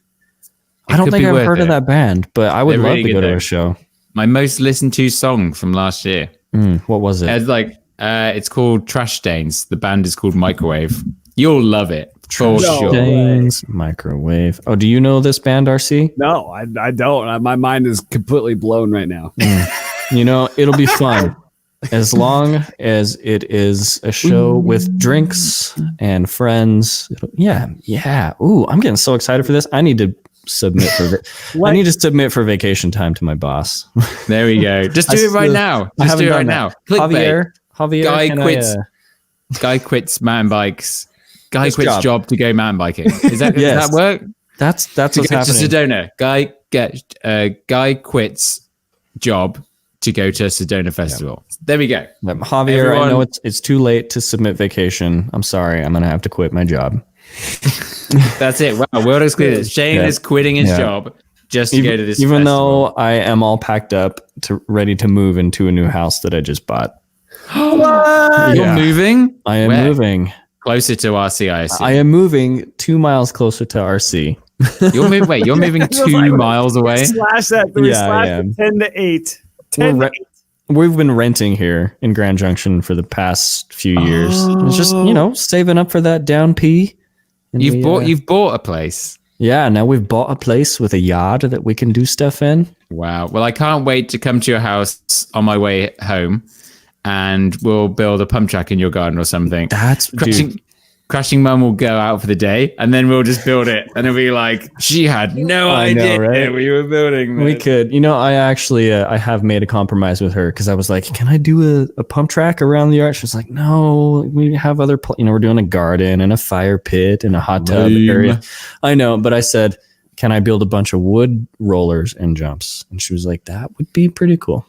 A: I don't
B: could
A: think
B: be
A: I've
B: worth
A: heard of
B: it.
A: that band, but I would
B: They're
A: love
B: really
A: to go
B: good,
A: to
B: though.
A: a show.
B: My most listened to song from last year.
A: What was it?
B: It's like it's called Trash Stains. The band is called Microwave. You'll love it for sure.
A: James Microwave. Oh, do you know this band, RC?
C: No, I don't. My mind is completely blown right now.
A: You know, it'll be fun as long as it is a show with drinks and friends. Yeah. Ooh, I'm getting so excited for this. I need to submit for vacation time to my boss.
B: There we go. Just do it right now.
A: I
B: Just
A: haven't
B: do it
A: done
B: right
A: that.
B: now. Clickbait.
A: Javier,
B: Guy
A: can
B: quits.
A: I,
B: Guy quits mountain bikes. Guy
A: This
B: quits job to go mountain biking. Does that work?
A: That's
B: To
A: what's
B: go to
A: happening.
B: Sedona. Guy quits job to go to Sedona Festival. There we go.
A: Javier, I
B: Everyone-
A: know it's too late to submit vacation. I'm sorry. I'm gonna have to quit my job.
B: That's it. Wow, world exclusive. Shane
A: Yeah.
B: is quitting his
A: Yeah.
B: job just to go to this
A: Even
B: festival.
A: though I am all packed up ready to move into a new house that I just bought.
B: You're
A: Yeah.
B: moving?
A: I am
B: Where?
A: moving.
B: Closer to RC, I assume.
A: I am moving 2 miles closer to RC.
B: You're moving 2 miles away?
C: Slash that 3,
A: Yeah,
C: slash
A: I am.
C: the 10 to 8.
A: We're
C: 10 to
A: re- We've been renting here in Grand Junction for the past few years. It's just, saving up for that down P. And
B: You've bought a place.
A: Yeah, now we've bought a place with a yard that we can do stuff in.
B: Wow. Well, I can't wait to come to your house on my way home, and we'll build a pump track in your garden or something. Crashing Mum will go out for the day, and then we'll just build it. And it'll be like, she had no
A: I know,
B: idea
A: right?
B: we were building this.
A: We could, I actually, I have made a compromise with her because I was like, can I do a pump track around the yard? She was like, no, we have other, we're doing a garden and a fire pit and a hot tub area. I know, but I said, can I build a bunch of wood rollers and jumps? And she was like, that would be pretty cool.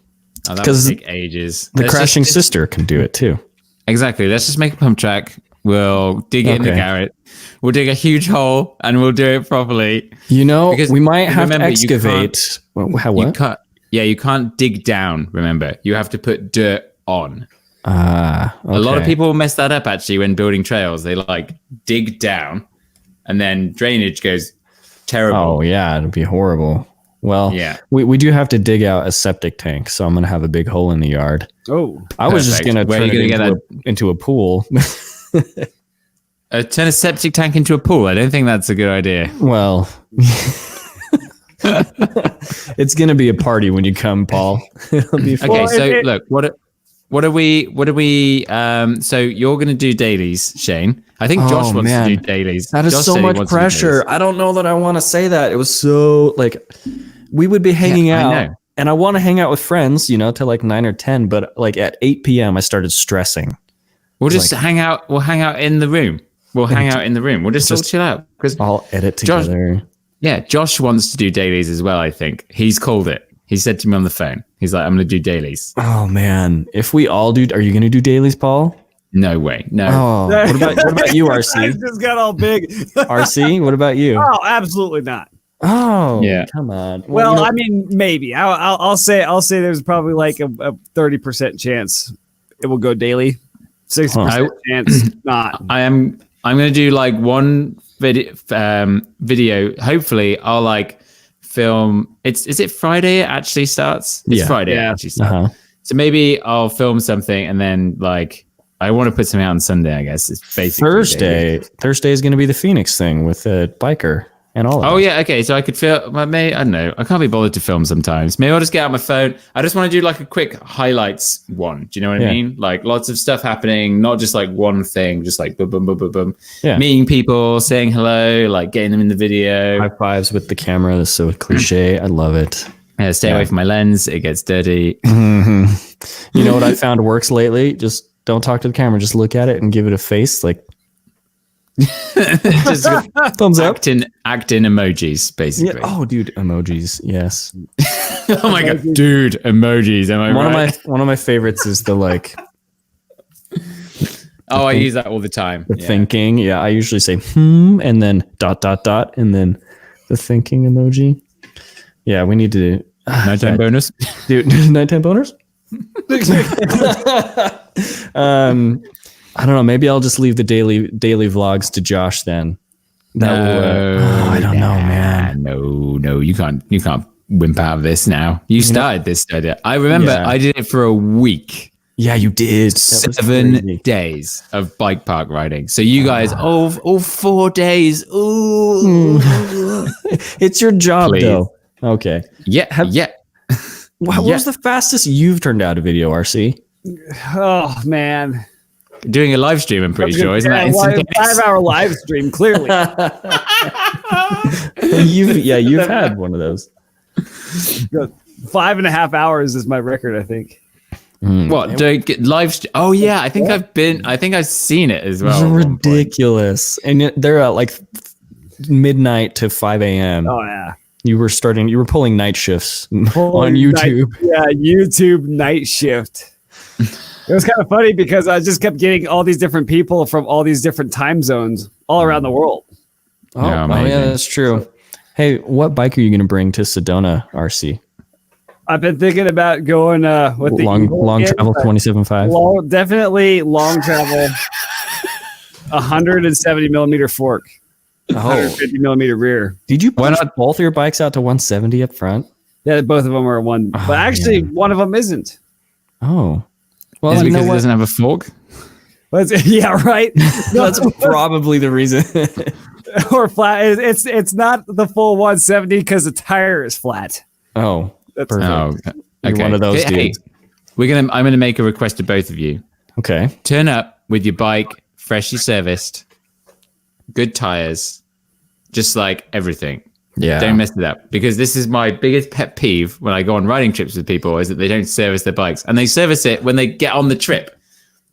B: Oh, that would
A: 'Cause
B: take ages.
A: The
B: Let's
A: crashing
B: just-
A: sister can do it too.
B: Exactly. Let's just make a pump track. We'll dig it in the
A: Okay.
B: garret. We'll dig a huge hole and we'll do it properly.
A: Because we might have
B: remember,
A: to
B: you
A: excavate. What?
B: You can't dig down, remember. You have to put dirt on.
A: Okay.
B: A lot of people mess that up actually when building trails. They dig down and then drainage goes terrible.
A: Oh yeah, it'd be horrible. Well,
B: Yeah.
A: we do have to dig out a septic tank, so I'm gonna have a big hole in the yard.
C: Oh,
A: I was just
B: Perfect.
A: gonna
B: Where are
A: turn
B: you
A: it
B: gonna
A: into a pool.
B: Turn a septic tank into a pool. I don't think that's a good idea.
A: Well, it's gonna be a party when you come, Paul. It'll be fun.
B: Okay,
C: Well,
B: so look, what are we so you're gonna do dailies, Shane. I think Josh wants
A: man.
B: to do dailies.
A: That is
B: Josh
A: so
B: said he
A: much
B: wants to do
A: pressure.
B: dailies.
A: I don't know that I want to say that. It was so we would be hanging
B: I
A: out,
B: know.
A: and I want to hang out with friends, till 9 or 10. But at 8 p.m., I started stressing.
B: We'll just hang out. We'll hang out in the room. We'll just all chill out because
A: I'll edit
B: Josh-
A: together.
B: Josh wants to do dailies as well. I think he's called it. He said to me on the phone, he's like, "I'm going to do dailies."
A: Oh man, if we all do, are you going to do dailies, Paul?
B: No way, no.
A: Oh, what about you,
C: Eyes
A: RC?
C: just got all big.
A: RC, what about you?
C: Oh, absolutely not.
A: Oh,
B: Yeah.
A: come on.
C: Well, I mean, maybe. I'll say there's probably like a 30% chance it will go daily. 60% chance not.
B: I'm going to do one video. Hopefully, I'll film. Is it Friday? It actually starts. It's
A: Yeah.
B: Friday.
C: Yeah.
B: It actually starts.
A: Uh-huh.
B: So maybe I'll film something and then I want to put something out on Sunday. I guess it's basically daily.
A: Thursday is going to be the Phoenix thing with a biker and all of
B: Oh
A: it.
B: yeah, okay. So I could film. I don't know. I can't be bothered to film sometimes. Maybe I'll just get out my phone. I just want to do a quick highlights one. Do you know what I mean? Lots of stuff happening, not just one thing. Just boom, boom, boom, boom, boom.
A: Yeah.
B: Meeting people, saying hello, getting them in the video.
A: High fives with the camera. That's so cliche. I love it.
B: Yeah, stay away from my lens. It gets dirty.
A: You know what I found works lately? Just don't talk to the camera. Just look at it and give it a face.
B: Just
A: Thumbs up.
B: act in emojis,
A: Yeah.
B: basically.
A: Oh, dude, emojis. Yes.
B: Oh my god, dude, emojis. Am I right?
A: One of my favorites is the
B: I use that all the time. Yeah.
A: thinking. Yeah, I usually say and then ... and then the thinking emoji. Yeah, we need to
B: Nighttime bonus.
A: do nighttime boners. I don't know. Maybe I'll just leave the daily vlogs to Josh then, I don't know, man.
B: No, you can't wimp out of this now. You started this idea. I remember I did it for a week.
A: Yeah, you did.
B: 7 days of bike park riding. So you guys, all 4 days. Ooh.
A: It's your job,
B: Please.
A: though. Okay.
B: Yeah.
A: What was the fastest you've turned out a video, RC?
C: Oh man,
B: Doing a live stream, I'm pretty sure, isn't that
C: a
B: instantaneous?
C: 5-hour live stream? Clearly,
A: You've had one of those.
C: 5.5 hours is my record, I think.
B: What? Do I get live stream? Oh yeah, I think I've seen it as well.
A: It's ridiculous. And they're at like midnight to 5 a.m.
C: Oh yeah.
A: You were pulling night shifts on YouTube.
C: YouTube night shift. It was kind of funny because I just kept getting all these different people from all these different time zones all around the world.
A: Yeah, that's true. Hey, what bike are you going to bring to Sedona, RC?
C: I've been thinking about going with the
A: long travel 27.5.
C: Definitely long travel. 170 millimeter fork. 150 millimeter rear.
A: Did you push both your bikes out to 170 up front?
C: Yeah, both of them are one, but actually one of them isn't.
A: Oh,
B: well, is it because it doesn't have a fork?
C: Yeah, right.
A: That's probably the reason.
C: Or flat. It's not the full 170 because the tire is flat.
A: Oh,
C: that's
A: perfect.
B: Okay.
A: You're one of those dudes.
B: I'm gonna make a request to both of you.
A: Okay.
B: Turn up with your bike freshly serviced, good tires, just like everything.
A: Yeah.
B: Don't mess it up, because this is my biggest pet peeve when I go on riding trips with people, is that they don't service their bikes, and they service it when they get on the trip.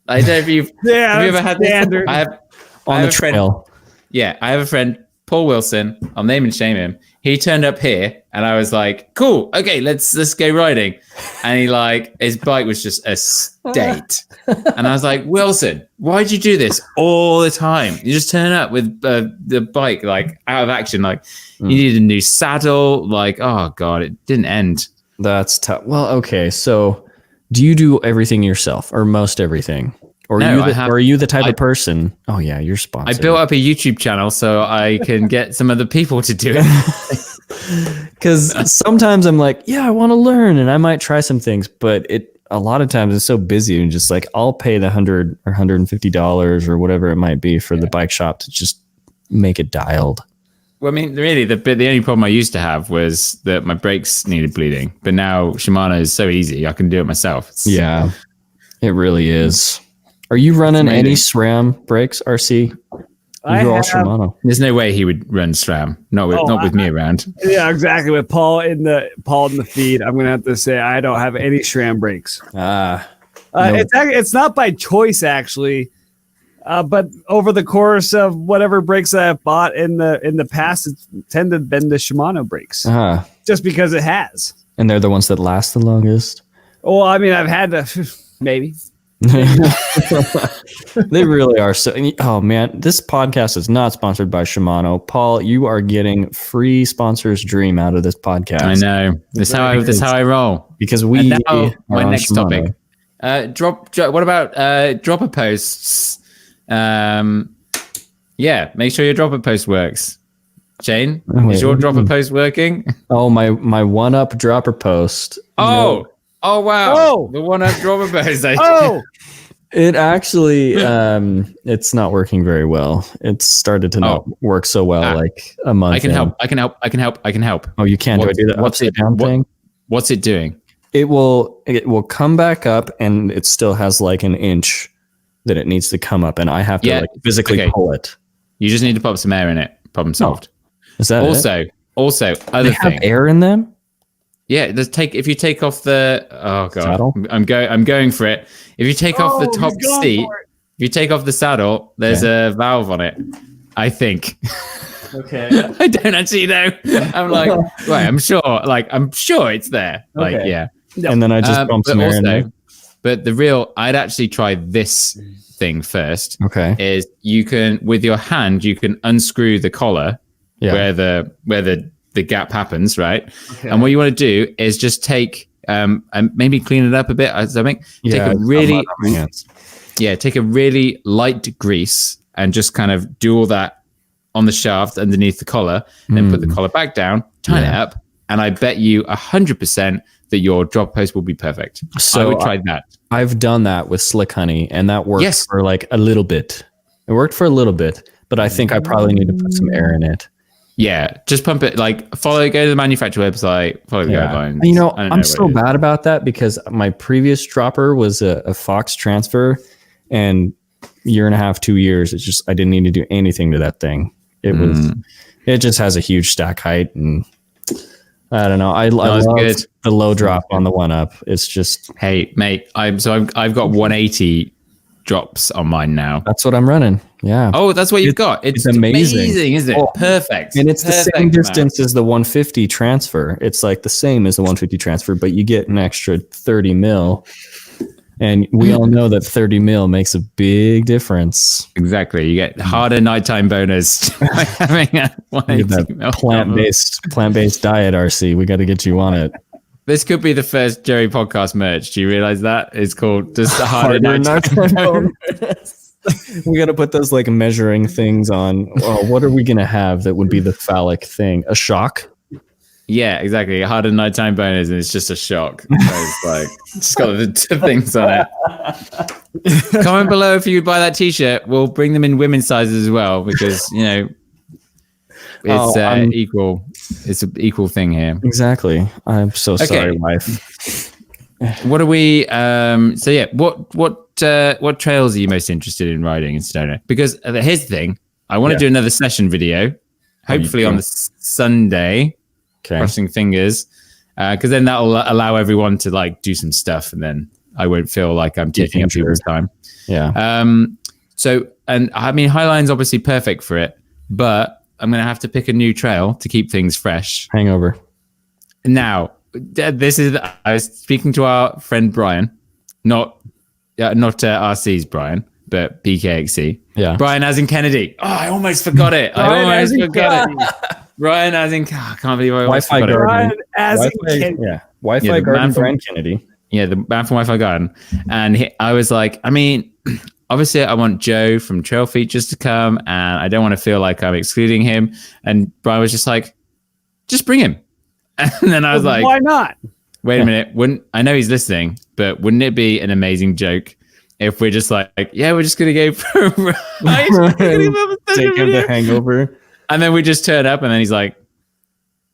B: I don't know if you've have you ever had this?
C: Standard.
B: I have
A: On the
B: a friend.
A: trail.
B: Yeah, I have a friend, Paul Wilson. I'll name and shame him. He turned up here, and I was like, "Cool, okay, let's go riding." And his bike was just a state, and I was like, "Wilson, why'd you do this all the time? You just turn up with the bike like out of action, like you needed a new saddle, like oh god, it didn't end."
A: That's tough. Well, okay, so do you do everything yourself, or most everything? Or
B: No,
A: are you the type of person? Oh yeah, you're sponsored.
B: I built up a YouTube channel so I can get some other people to do it.
A: Because sometimes I'm like, yeah, I want to learn, and I might try some things, but a lot of times it's so busy, and just like I'll pay the $100 or $150 or whatever it might be for the bike shop to just make it dialed.
B: Well, I mean, really, the only problem I used to have was that my brakes needed bleeding, but now Shimano is so easy, I can do it myself.
A: Yeah, it really is. Are you running any SRAM brakes, RC? You're all Shimano.
B: There's no way he would run SRAM, not with me around.
C: Yeah, exactly. With Paul in the feed, I'm gonna have to say I don't have any SRAM brakes.
A: No.
C: It's not by choice actually, but over the course of whatever brakes that I've bought in the past, it's tended to been the Shimano brakes, just because it has.
A: And they're the ones that last the longest.
C: Well, I mean, I've had to maybe.
A: They really are. So, oh man, this podcast is not sponsored by Shimano. Paul, you are getting free sponsor's dream out of this podcast.
B: I know. That's how I roll.
A: Because we
B: and now, my
A: are
B: next
A: Shimano.
B: topic. What about dropper posts? Yeah, make sure your dropper post works. Shane, is your dropper post working?
A: Oh, my one up dropper post.
B: Oh wow!
C: Oh.
B: The one up dropper post.
A: It actually, it's not working very well. It's started to not work so well, like a month.
B: I can help.
A: Oh, you can? Do I do the upside down thing?
B: What's it doing?
A: It will come back up, and it still has like an inch that it needs to come up, and I have to physically pull it.
B: You just need to pop some air in it. Problem solved.
A: Is that
B: also other
A: they have
B: thing?
A: Air in them?
B: Yeah, if you take off the
A: saddle?
B: I'm going for it. If you take off the top seat, if you take off the saddle, there's a valve on it. I think.
A: Okay.
B: I don't actually know. I'm like, right, I'm sure it's there. Like,
A: Okay.
B: yeah.
A: And then I just bump some air in there.
B: But I'd actually try this thing first.
A: Okay.
B: Is you can, with your hand, you can unscrew the collar where the gap happens, right? Okay. And what you want to do is just take and maybe clean it up a bit or something. Take a really light grease and just kind of do all that on the shaft underneath the collar, and then put the collar back down, tighten it up, and I bet you 100% that your drop post will be perfect. So I would try that.
A: I've done that with Slick Honey, and that worked for like a little bit. It worked for a little bit, but I think I probably need to put some air in it.
B: Yeah, just pump it. Like go to the manufacturer website, follow the guidelines.
A: You know, I'm so bad about that because my previous dropper was a Fox transfer, and year and a half, 2 years, it's just I didn't need to do anything to that thing. It just has a huge stack height, and I don't know. I love the low drop on the one up. It's just,
B: hey mate, I've got 180 drops on mine now.
A: That's what I'm running. Yeah.
B: Oh, that's what you've got. It's amazing, isn't it? Oh, perfect.
A: And it's the same distance as the 150 transfer. It's like the same as the 150 transfer, but you get an extra 30 mil. And we all know that 30 mil makes a big difference.
B: Exactly. You get harder nighttime bonus by having a 180 mil.
A: Plant-based diet, RC. We got to get you on it.
B: This could be the first Jerry podcast merch. Do you realize that? It's called just the harder nighttime bonus.
A: We got to put those like measuring things on. Oh, what are we going to have that would be the phallic thing? A shock?
B: Yeah, exactly. A harder nighttime bonus, and it's just a shock. So it's like, just got the two things on it. Comment below if you buy that t-shirt. We'll bring them in women's sizes as well, because, you know, it's equal. It's an equal thing here.
A: Exactly. I'm so sorry, wife.
B: What are we? So yeah, what trails are you most interested in riding in Sedona? Because here's the thing: I want to do another session video, hopefully on the Sunday. Okay. Crossing fingers, because then that'll allow everyone to like do some stuff, and then I won't feel like I'm taking up people's time.
A: Yeah.
B: So, and I mean, Highline's obviously perfect for it, but I'm going to have to pick a new trail to keep things fresh.
A: Hangover.
B: Now, I was speaking to our friend Brian, not RC's Brian, but PKXC.
A: Yeah.
B: Brian as in Kennedy. Oh, I almost forgot it. Ryan as in, I can't believe I almost forgot it.
C: Ryan as in Kennedy.
A: Yeah. Wi-Fi Garden Brian Kennedy.
B: Yeah, the man from Wi-Fi Garden. And I was like, I mean, obviously I want Joe from Trail Features to come, and I don't want to feel like I'm excluding him. And Brian was just like, just bring him. And then I was like,
C: why not?
B: Wait a minute. I know he's listening, but wouldn't it be an amazing joke if we're just like, yeah, we're just going to go for a ride.
A: Take him the hangover.
B: And then we just turn up, and then he's like,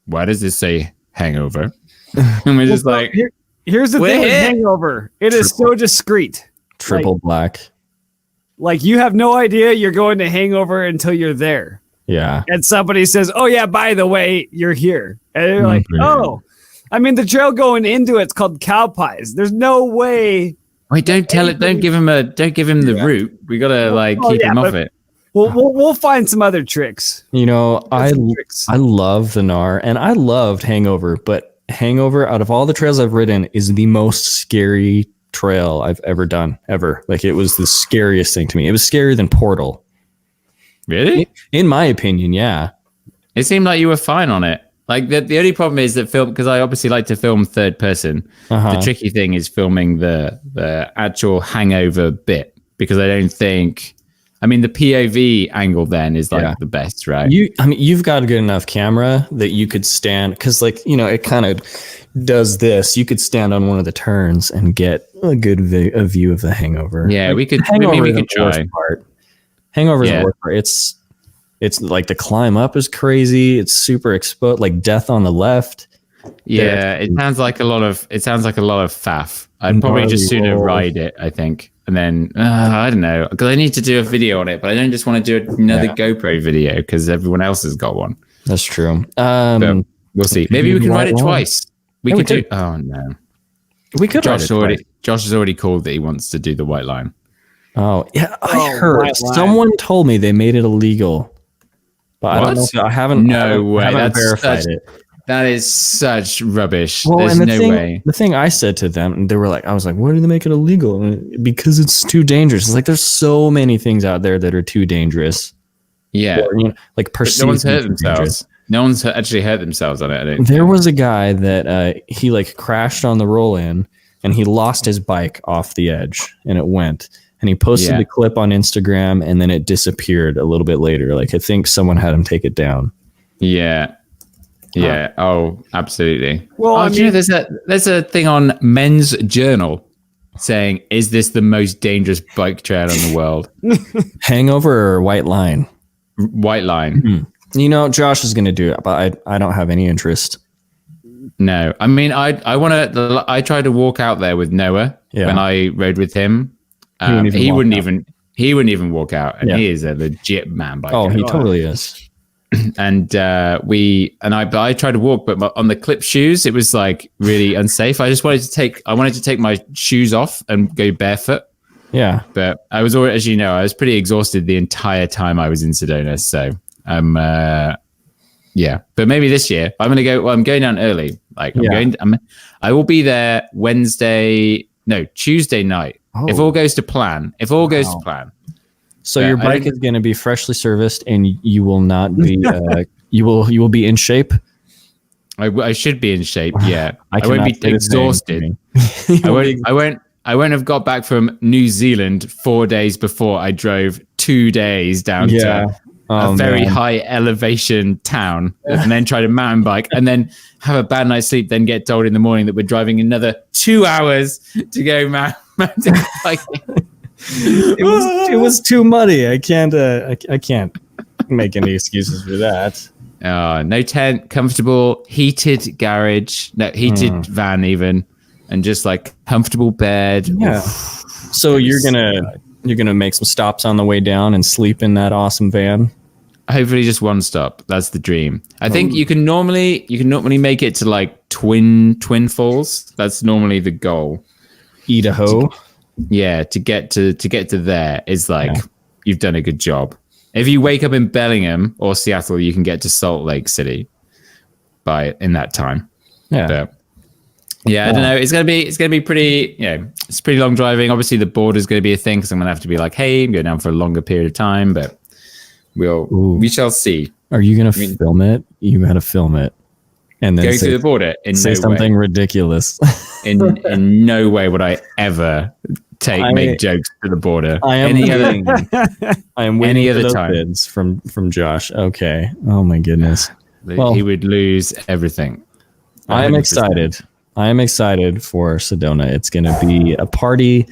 B: why does this say hangover? And we're just like,
C: here's the thing with hangover. It is so discreet.
A: Triple black.
C: Like, you have no idea you're going to hangover until you're there.
A: Yeah.
C: And somebody says, oh yeah, by the way, you're here. And you're like, oh, I mean, the trail going into it's called Cow Pies. There's no way.
B: Wait, don't give him the route. We got to keep him off it.
C: We'll find some other tricks.
A: You know, I love the NAR, and I loved Hangover, but Hangover, out of all the trails I've ridden, is the most scary trail I've ever done, ever. Like, it was the scariest thing to me. It was scarier than Portal.
B: Really?
A: In my opinion, yeah.
B: It seemed like you were fine on it. Like, the only problem is that because I obviously like to film third person. The tricky thing is filming the actual hangover bit, because I don't think. I mean, the POV angle then is the best, right?
A: You've got a good enough camera that you could stand, because it kind of does this. You could stand on one of the turns and get a good a view of the hangover.
B: Yeah, we could. Maybe we could try.
A: Hangover is the worst part. It's like the climb up is crazy. It's super exposed, like death on the left.
B: Yeah, it sounds like a lot of faff. I'd probably just sooner ride it, I think. And then, I don't know, because I need to do a video on it, but I don't just want to do another GoPro video because everyone else has got one.
A: That's true.
B: We'll see. Maybe we can ride it twice. We could do. Oh, no.
A: We could
B: Josh has already called that he wants to do the white line.
A: Oh, yeah. I heard. Someone told me they made it illegal. But I don't know. I haven't verified it.
B: That is such rubbish.
A: Well,
B: There's no way.
A: The thing I said to them, they were like, I was like, why do they make it illegal? Because it's too dangerous. It's like, there's so many things out there that are too dangerous.
B: Yeah.
A: Or, like, perceived.
B: No one's hurt themselves. No one's actually hurt themselves on it.
A: There was a guy that he crashed on the roll in, and he lost his bike off the edge, and it went. and he posted the clip on Instagram, and then it disappeared a little bit later. Like I think someone had him take it down.
B: Yeah. Yeah. Oh, absolutely.
C: Well, I mean,
B: there's a thing on Men's Journal saying, "Is this the most dangerous bike trail in the world?"
A: Hangover or White Line?
B: White Line.
A: You know, Josh is going to do it, but I don't have any interest.
B: No, I mean, I tried to walk out there with Noah when I rode with him. He wouldn't even walk out, and he is a legit man biker.
A: Oh, he totally is.
B: And I tried to walk, but on the clip shoes, it was like really unsafe. I wanted to take my shoes off and go barefoot. Yeah, but I was already, as you know, I was pretty exhausted the entire time I was in Sedona. So yeah, but maybe this year I'm going down early. Like I will be there Tuesday night. If all goes to plan.
A: So your bike is going to be freshly serviced, and you will not be. You will be in shape.
B: I should be in shape. Yeah, I won't be exhausted. I won't have got back from New Zealand 4 days before I drove 2 days down to a very high elevation town, and then try to mountain bike, and then have a bad night's sleep. Then get told in the morning that we're driving another 2 hours to go mountain biking.
A: It was too muddy. I can't make any excuses for that.
B: No tent, comfortable, heated garage, heated van even, and just like comfortable bed.
A: Yeah. So you're gonna make some stops on the way down and sleep in that awesome van.
B: Hopefully just one stop. That's the dream. I think you can normally make it to like Twin Falls. That's normally the goal.
A: Idaho.
B: Yeah, to get to there is like you've done a good job. If you wake up in Bellingham or Seattle, you can get to Salt Lake City in that time. Yeah. But, I don't know. It's gonna be pretty. It's pretty long driving. Obviously, the border is going to be a thing because I'm gonna have to be like, hey, I'm going down for a longer period of time. But we shall see.
A: Are you gonna film it? You gotta film it. And then
B: go through the border in
A: say something ridiculous.
B: in no way would I ever make jokes to the border.
A: I am waiting for those bids from Josh. Okay. Oh my goodness.
B: Well, he would lose everything. 100%.
A: I am excited. I am excited for Sedona. It's going to be a party.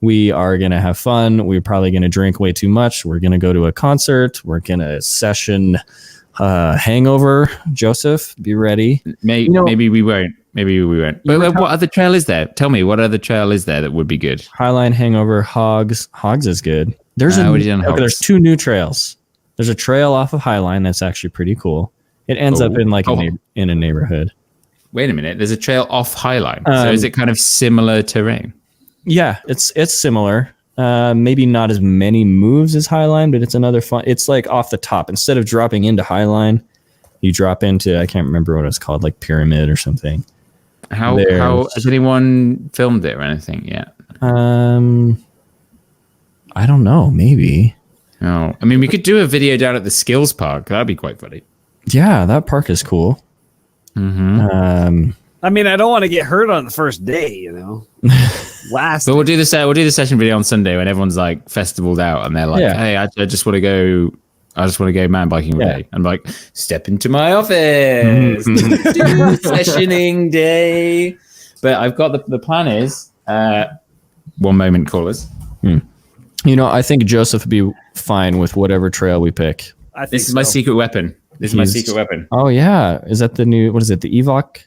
A: We are going to have fun. We're probably going to drink way too much. We're going to go to a concert. We're going to session hangover. Joseph, be ready.
B: Maybe we won't. But what other trail is there? Tell me, what other trail is there that would be good?
A: Highline, Hangover, Hogs. Hogs is good. There's two new trails. There's a trail off of Highline that's actually pretty cool. It ends up in in a neighborhood.
B: Wait a minute. There's a trail off Highline. So is it kind of similar terrain?
A: Yeah, it's similar. Maybe not as many moves as Highline, but it's another fun. It's like off the top. Instead of dropping into Highline, you drop into, I can't remember what it's called, like Pyramid or something.
B: How has anyone filmed it or anything yet?
A: I don't know. Maybe.
B: Oh, I mean, we could do a video down at the Skills Park. That'd be quite funny.
A: Yeah, that park is cool.
B: Mm-hmm.
C: I mean, I don't want to get hurt on the first day, you know.
B: But we'll do the session video on Sunday when everyone's like festivaled out and they're like, "Hey, I just want to go. I just want to go mountain biking today." I'm like, "Step into my office, sessioning day." But I've got the plan is 1 moment, callers.
A: You know, I think Joseph would be fine with whatever trail we pick.
B: This is my secret weapon. My secret weapon.
A: Oh yeah, is that the new? What is it? The Evoc?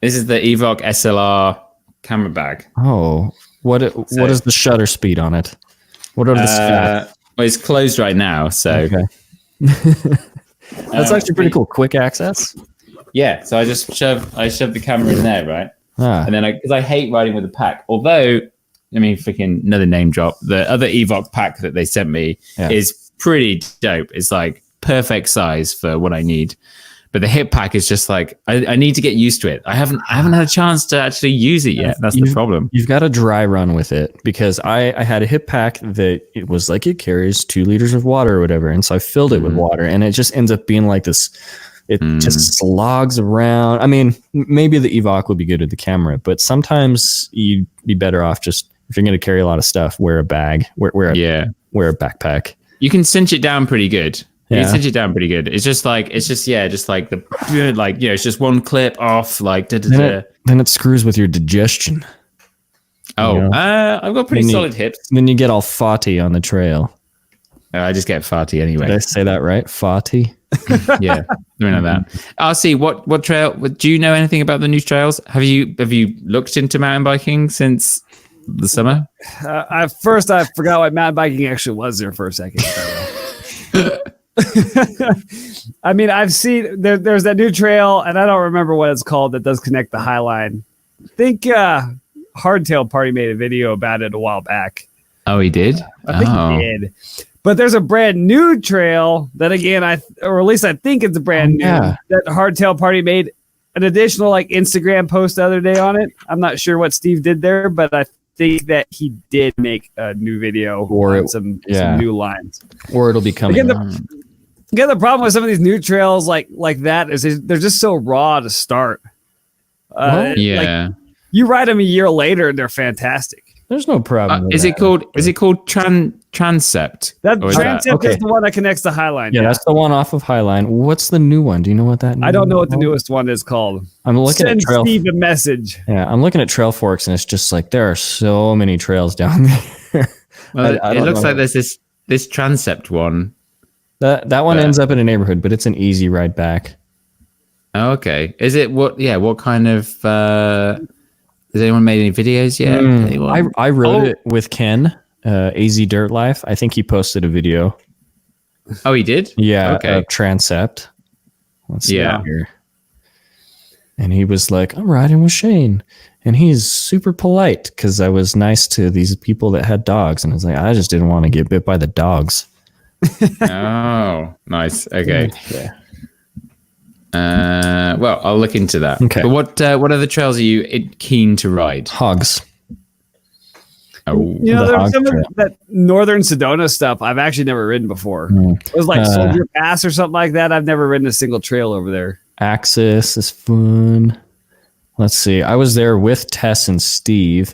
B: This is the Evoc SLR camera bag.
A: Oh, what is the shutter speed on it? What are the stats?
B: Well, it's closed right now, so
A: okay. That's actually pretty cool. Quick access.
B: Yeah, so I shoved the camera in there, right? And then because I hate riding with a pack. Although, I mean, freaking another name drop. The other Evoc pack that they sent me is pretty dope. It's like perfect size for what I need. But the hip pack is just like I need to get used to it. I haven't had a chance to actually use it yet. That's the problem.
A: You've got to dry run with it because I had a hip pack that it was like it carries 2 liters of water or whatever, and so I filled it with water, and it just ends up being like this. It just slogs around. I mean, maybe the Evoc would be good with the camera, but sometimes you'd be better off just If you're going to carry a lot of stuff, wear a bag. Wear a backpack.
B: You can cinch it down pretty good. You
A: Yeah.
B: can cinch it down pretty good. It's just like it's just it's just one clip off like.
A: Then it screws with your digestion.
B: Oh, I've got pretty
A: Then you-
B: solid hips.
A: Then you get all fatty on the trail.
B: I just get farty
A: Did I
B: anyway.
A: say that right? Fatty.
B: Yeah, something like that. RC, what trail? Do you know anything about the new trails? Have you looked into mountain biking since the summer?
C: I forgot what mountain biking actually was there for a second. I mean, I've seen there's that new trail, and I don't remember what it's called that does connect the High Line. I think Hardtail Party made a video about it a while back.
B: Oh, he did.
C: I think he did. But there's a brand new trail that, again, or at least I think it's a brand new
A: yeah.
C: that Hardtail Party made an additional like Instagram post the other day on it. I'm not sure what Steve did there, but I think that he did make a new video on some new lines.
A: Or it'll be coming.
C: Again, the problem with some of these new trails like that is they're just so raw to start. Like, you ride them a year later and they're fantastic.
A: There's no problem.
B: Is it called Transept?
C: That Transept is the one that connects the High Line.
A: Yeah, that's the one off of Highline. What's the new one? Do you know what that?
C: I don't know what the newest one is called.
A: I'm looking
C: Send
A: at Trail.
C: Steve a message.
A: Yeah, I'm looking at Trail Forks, and it's just like there are so many trails down there.
B: Well,
A: I
B: it
A: don't
B: looks
A: know.
B: like there's this Transept one.
A: That one ends up in a neighborhood, but it's an easy ride back.
B: Oh, okay. Is it what? Yeah. What kind of? Has anyone made any videos yet?
A: I rode it with Ken, AZ Dirt Life. I think he posted a video.
B: Oh, he did.
A: Yeah.
B: Okay.
A: Transept. Let's see
B: Yeah.
A: here. And he was like, "I'm riding with Shane," and he's super polite because I was nice to these people that had dogs, and I was like, I just didn't want to get bit by the dogs.
B: Oh, nice. Okay.
A: Yeah.
B: Well, I'll look into that.
A: Okay.
B: But what other trails are you keen to ride?
A: Hogs.
B: Oh,
C: You know,
A: The
C: there's
A: Hog
C: some
A: Trail.
C: of that northern Sedona stuff I've actually never ridden before. It was like Soldier Pass or something like that. I've never ridden a single trail over there.
A: Axis is fun. Let's see. I was there with Tess and Steve,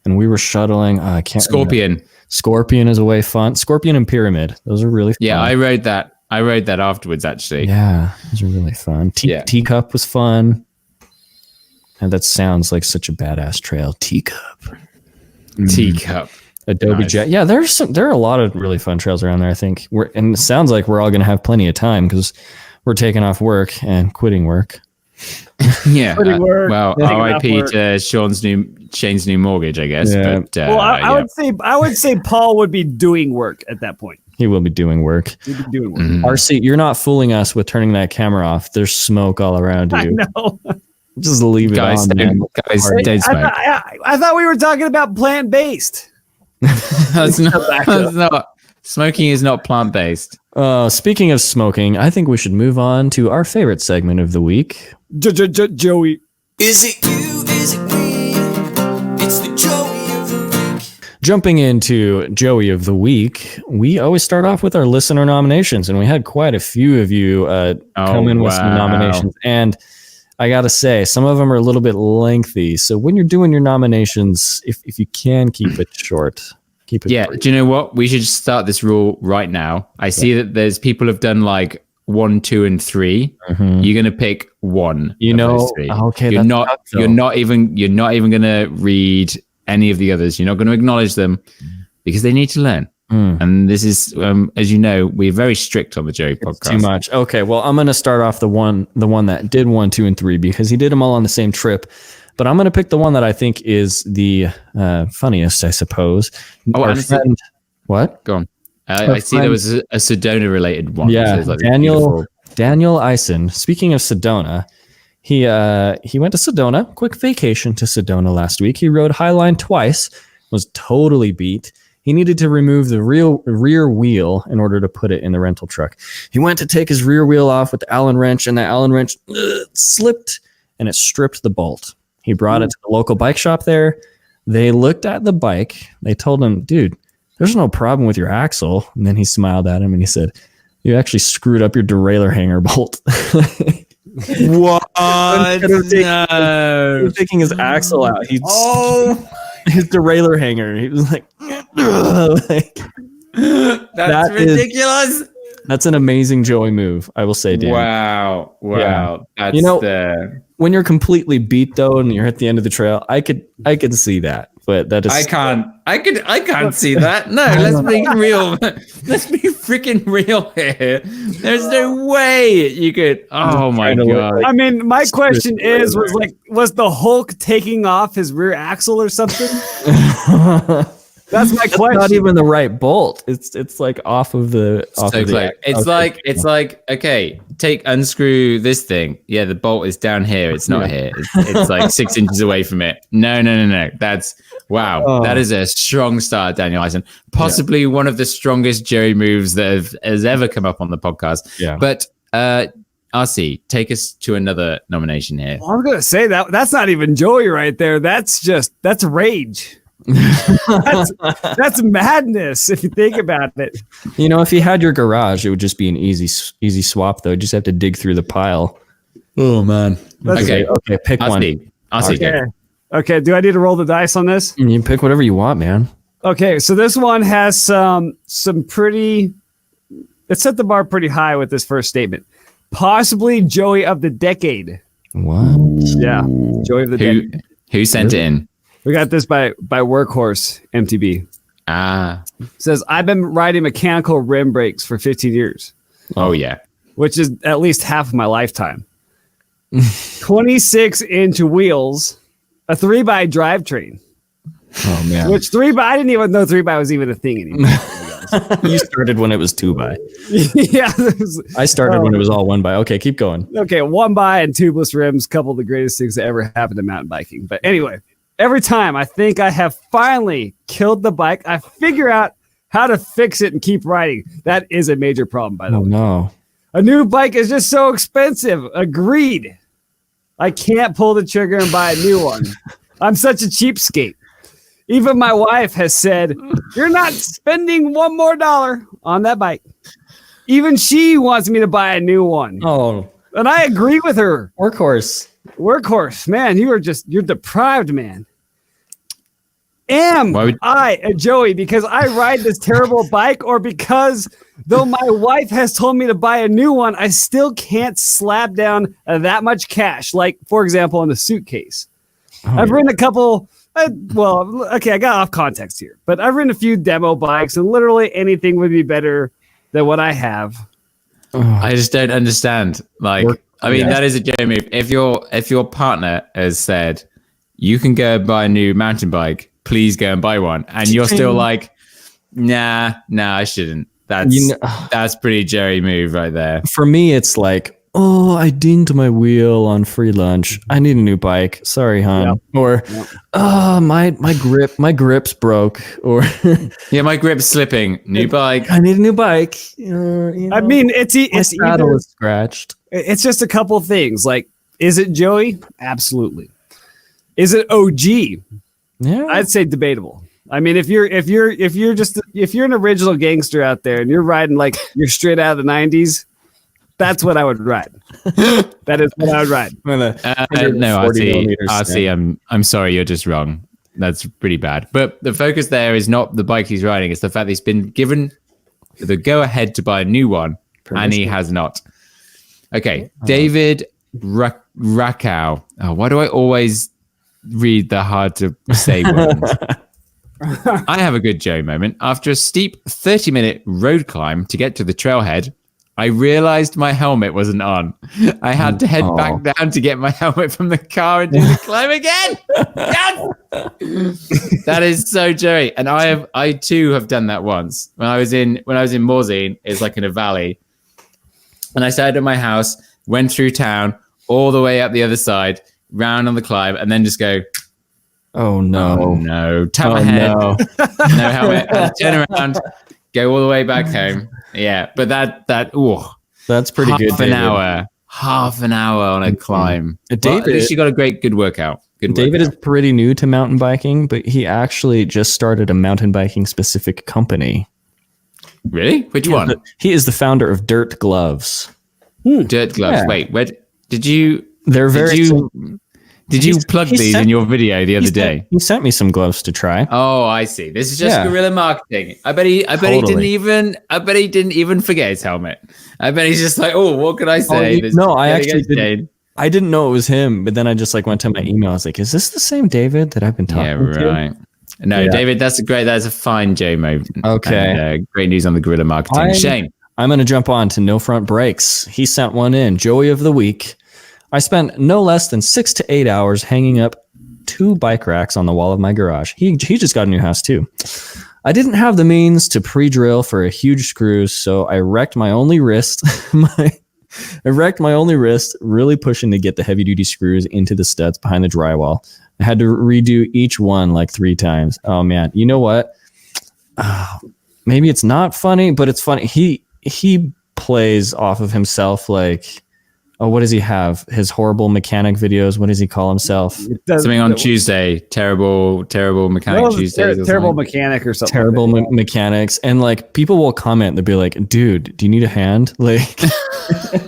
A: and we were shuttling. I can't.
B: Scorpion.
A: remember. Scorpion is a way fun. Scorpion and Pyramid. Those are really fun.
B: Yeah, I rode that. I rode that afterwards, actually.
A: Yeah, those are really fun. Teacup was fun. And that sounds like such a badass trail. Teacup.
B: Teacup.
A: Adobe
B: Nice.
A: Jet. Yeah, there are a lot of really fun trails around there, I think. And it sounds like we're all going to have plenty of time because we're taking off work and quitting work.
B: Yeah.
C: Pretty work.
B: Well,
C: Taking off
B: RIP
C: work.
B: to Shane's new mortgage, I guess.
A: Yeah.
B: But,
C: Well, I would say Paul would be doing work at that point.
A: He will be doing work.
C: He'd be doing work.
A: RC, you're not fooling us with turning that camera off. There's smoke all around
C: I
A: you.
C: know.
A: Just leave it
B: guys,
A: on. man.
B: don't smoke.
C: I thought we were talking about plant-based.
B: That's not. Smoking is not plant-based.
A: Speaking of smoking, I think we should move on to our favorite segment of the week.
C: Joey.
D: Is it you? Is it me? It's the Joey of the week.
A: Jumping into Joey of the Week, we always start off with our listener nominations, and we had quite a few of you come in with some
B: wow.
A: nominations. And I got to say, some of them are a little bit lengthy. So when you're doing your nominations, if you can keep it short, keep it
B: Yeah.
A: brief.
B: Do you know what? We should start this rule right now. I see that there's people have done like 1, 2, and 3. You're gonna pick one.
A: You
B: of
A: know,
B: those 3.
A: okay,
B: You're
A: that's
B: not.
A: tough,
B: You're
A: though.
B: not even gonna read any of the others. You're not going to acknowledge them because they need to learn. And this is, as you know, we're very strict on the Joey podcast.
A: Too much. Okay, well, I'm going to start off the one that did 1, 2, and 3 because he did them all on the same trip. But I'm going to pick the one that I think is the funniest, I suppose.
B: Oh,
A: Our
B: and
A: friend, what?
B: Go on. I see there was a Sedona related one.
A: Yeah,
B: So it's like
A: Daniel Eisen. Speaking of Sedona, he went to Sedona, quick vacation to Sedona last week. He rode Highline twice, was totally beat. He needed to remove the rear wheel in order to put it in the rental truck. He went to take his rear wheel off with the Allen wrench, and the Allen wrench slipped, and it stripped the bolt. He brought it to the local bike shop there. They looked at the bike. They told him, dude, there's no problem with your axle. And then he smiled at him, and he said, you actually screwed up your derailleur hanger bolt.
B: What?
A: Instead of taking his axle out, he his derailleur hanger. He was like, like
B: That's ridiculous.
A: That's an amazing Joey move, I will say, Dan.
B: Wow.
A: Yeah.
B: That's
A: when you're completely beat though, and you're at the end of the trail, I could see that, but that is
B: I can't see that. No, let's be real. Let's be freaking real here. There's no way you could. Oh my god.
C: I mean, my question was the Hulk taking off his rear axle or something? That's my question.
A: Not even the right bolt. It's like off of the.
B: It's like okay, unscrew this thing. Yeah, the bolt is down here. It's not here. It's like 6 inches away from it. No. That's wow. That is a strong start, Daniel Eisen. Possibly one of the strongest Jerry moves that has ever come up on the podcast.
A: Yeah.
B: But RC, take us to another nomination here.
C: Well, I'm gonna say that's not even Joey right there. That's rage. that's madness if you think about it.
A: You know, if you had your garage, it would just be an easy swap though. You just have to dig through the pile. Oh man.
B: Okay,
A: pick one.
C: Okay, do I need to roll the dice on this?
A: You can pick whatever you want, man.
C: Okay, so this one has some pretty, it set the bar pretty high with this first statement. Possibly Joey of the decade.
A: What?
C: Yeah, Joey of the decade.
B: Who sent it in?
C: We got this by Workhorse MTB. It says, I've been riding mechanical rim brakes for 15 years.
B: Oh, yeah.
C: Which is at least half of my lifetime. 26-inch wheels, a 3x drivetrain.
A: Oh, man.
C: Which 3x, I didn't even know 3x was even a thing anymore.
A: You started when it was 2x.
C: Yeah.
A: I started when it was all 1x. Okay, keep going.
C: Okay, 1x and tubeless rims, couple of the greatest things that ever happened to mountain biking. But anyway. Every time I think I have finally killed the bike, I figure out how to fix it and keep riding. That is a major problem, by the way.
A: No.
C: A new bike is just so expensive. Agreed. I can't pull the trigger and buy a new one. I'm such a cheapskate. Even my wife has said, you're not spending $1 more on that bike. Even she wants me to buy a new one.
A: Oh.
C: And I agree with her.
A: Workhorse,
C: man, you're deprived, man. Am I a Joey because I ride this terrible bike, or because though my wife has told me to buy a new one, I still can't slap down that much cash? Like, for example, in the suitcase. I've ridden a couple. I got off context here, but I've ridden a few demo bikes, and literally anything would be better than what I have.
B: I just don't understand. That is a Joey move. If your partner has said you can go buy a new mountain bike, please go and buy one, and you're still like, nah, I shouldn't. That's pretty Jerry move right there.
A: For me, it's like, oh, I dinged my wheel on free lunch. I need a new bike. Sorry, hon. Yep. Or, my grip's broke. Or,
B: yeah, my grip's slipping. New bike.
A: I need a new bike.
C: I mean, it's
A: saddle is scratched.
C: It's just a couple of things. Like, is it Joey? Absolutely. Is it OG?
A: Yeah,
C: I'd say debatable. I mean, if you're an original gangster out there and you're riding like you're straight out of the 90s, that's what I would ride. That is what I would ride.
B: No, RC, I'm sorry, you're just wrong. That's pretty bad. But the focus there is not the bike he's riding; it's the fact that he's been given the go ahead to buy a new one, and he has not. Okay, David Rakow. Oh, why do I always read the hard to say words? I have a good Joe moment. After a steep 30-minute road climb to get to the trailhead, I realized my helmet wasn't on. I had to head back down to get my helmet from the car and do the climb again. Yes! That is so Joey. And I too have done that once. When I was in Morzine, it's like in a valley. And I started at my house, went through town, all the way up the other side, round on the climb, and then just go,
A: oh no.
B: Tap my head. No helmet. Turn around, go all the way back home. Yeah, but that's
A: pretty good.
B: Half an hour on a climb.
A: David,
B: well, at least you got a good workout.
A: David is pretty new to mountain biking, but he actually just started a mountain biking specific company.
B: Really? Which one?
A: He is the founder of Dirt Gloves.
B: Dirt Gloves. Yeah. Wait, where did you?
A: They're very.
B: Did you plug these in your video the other day?
A: He sent me some gloves to try.
B: Oh, I see. This is just guerrilla marketing. I bet he didn't even forget his helmet. I bet he's just like, oh, what could I say?
A: I actually didn't. I didn't know it was him, but then I just like went to my email. I was like, is this the same David that I've been talking to?
B: Yeah, right. No, David, that's a fine JMO.
A: Okay.
B: And, great news on the guerrilla marketing. Shane.
A: I'm going to jump on to No Front Brakes. He sent one in, Joey of the Week. I spent no less than 6 to 8 hours hanging up 2 bike racks on the wall of my garage. He just got a new house too. I didn't have the means to pre-drill for a huge screw, so I wrecked my only wrist. Really pushing to get the heavy-duty screws into the studs behind the drywall. I had to redo each one like 3 times. Oh man, you know what? Maybe it's not funny, but it's funny. He plays off of himself like, oh, what does he have? His horrible mechanic videos. What does he call himself?
B: Something on Tuesday. Terrible mechanic Tuesday.
C: Terrible mechanic or something.
A: Terrible mechanics. And like people will comment. They'll be like, dude, do you need a hand? Like,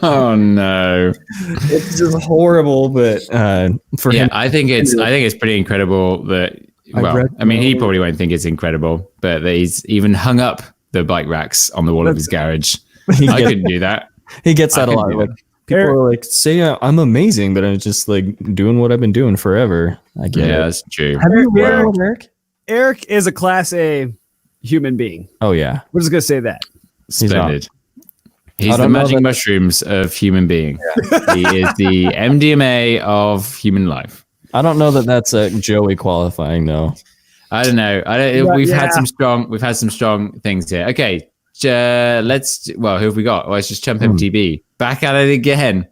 B: oh no.
A: It's just horrible. But for him,
B: I think it's pretty incredible that, well, I mean, he probably won't think it's incredible, but that he's even hung up the bike racks on the wall of his garage. I couldn't do that.
A: He gets that a lot. Like, people are like, say I'm amazing, but I'm just like doing what I've been doing forever. I get it.
B: Yeah, that's true.
A: Have you met Eric?
C: Eric is a class A human being.
A: Oh yeah.
C: We're just gonna say that.
B: Splendid. He's the magic mushrooms of human being. Yeah. He is the MDMA of human life.
A: I don't know that that's a Joey qualifying though.
B: I don't know. We've had some strong things here. Okay, who have we got? Let's just jump MTB. Back at it again.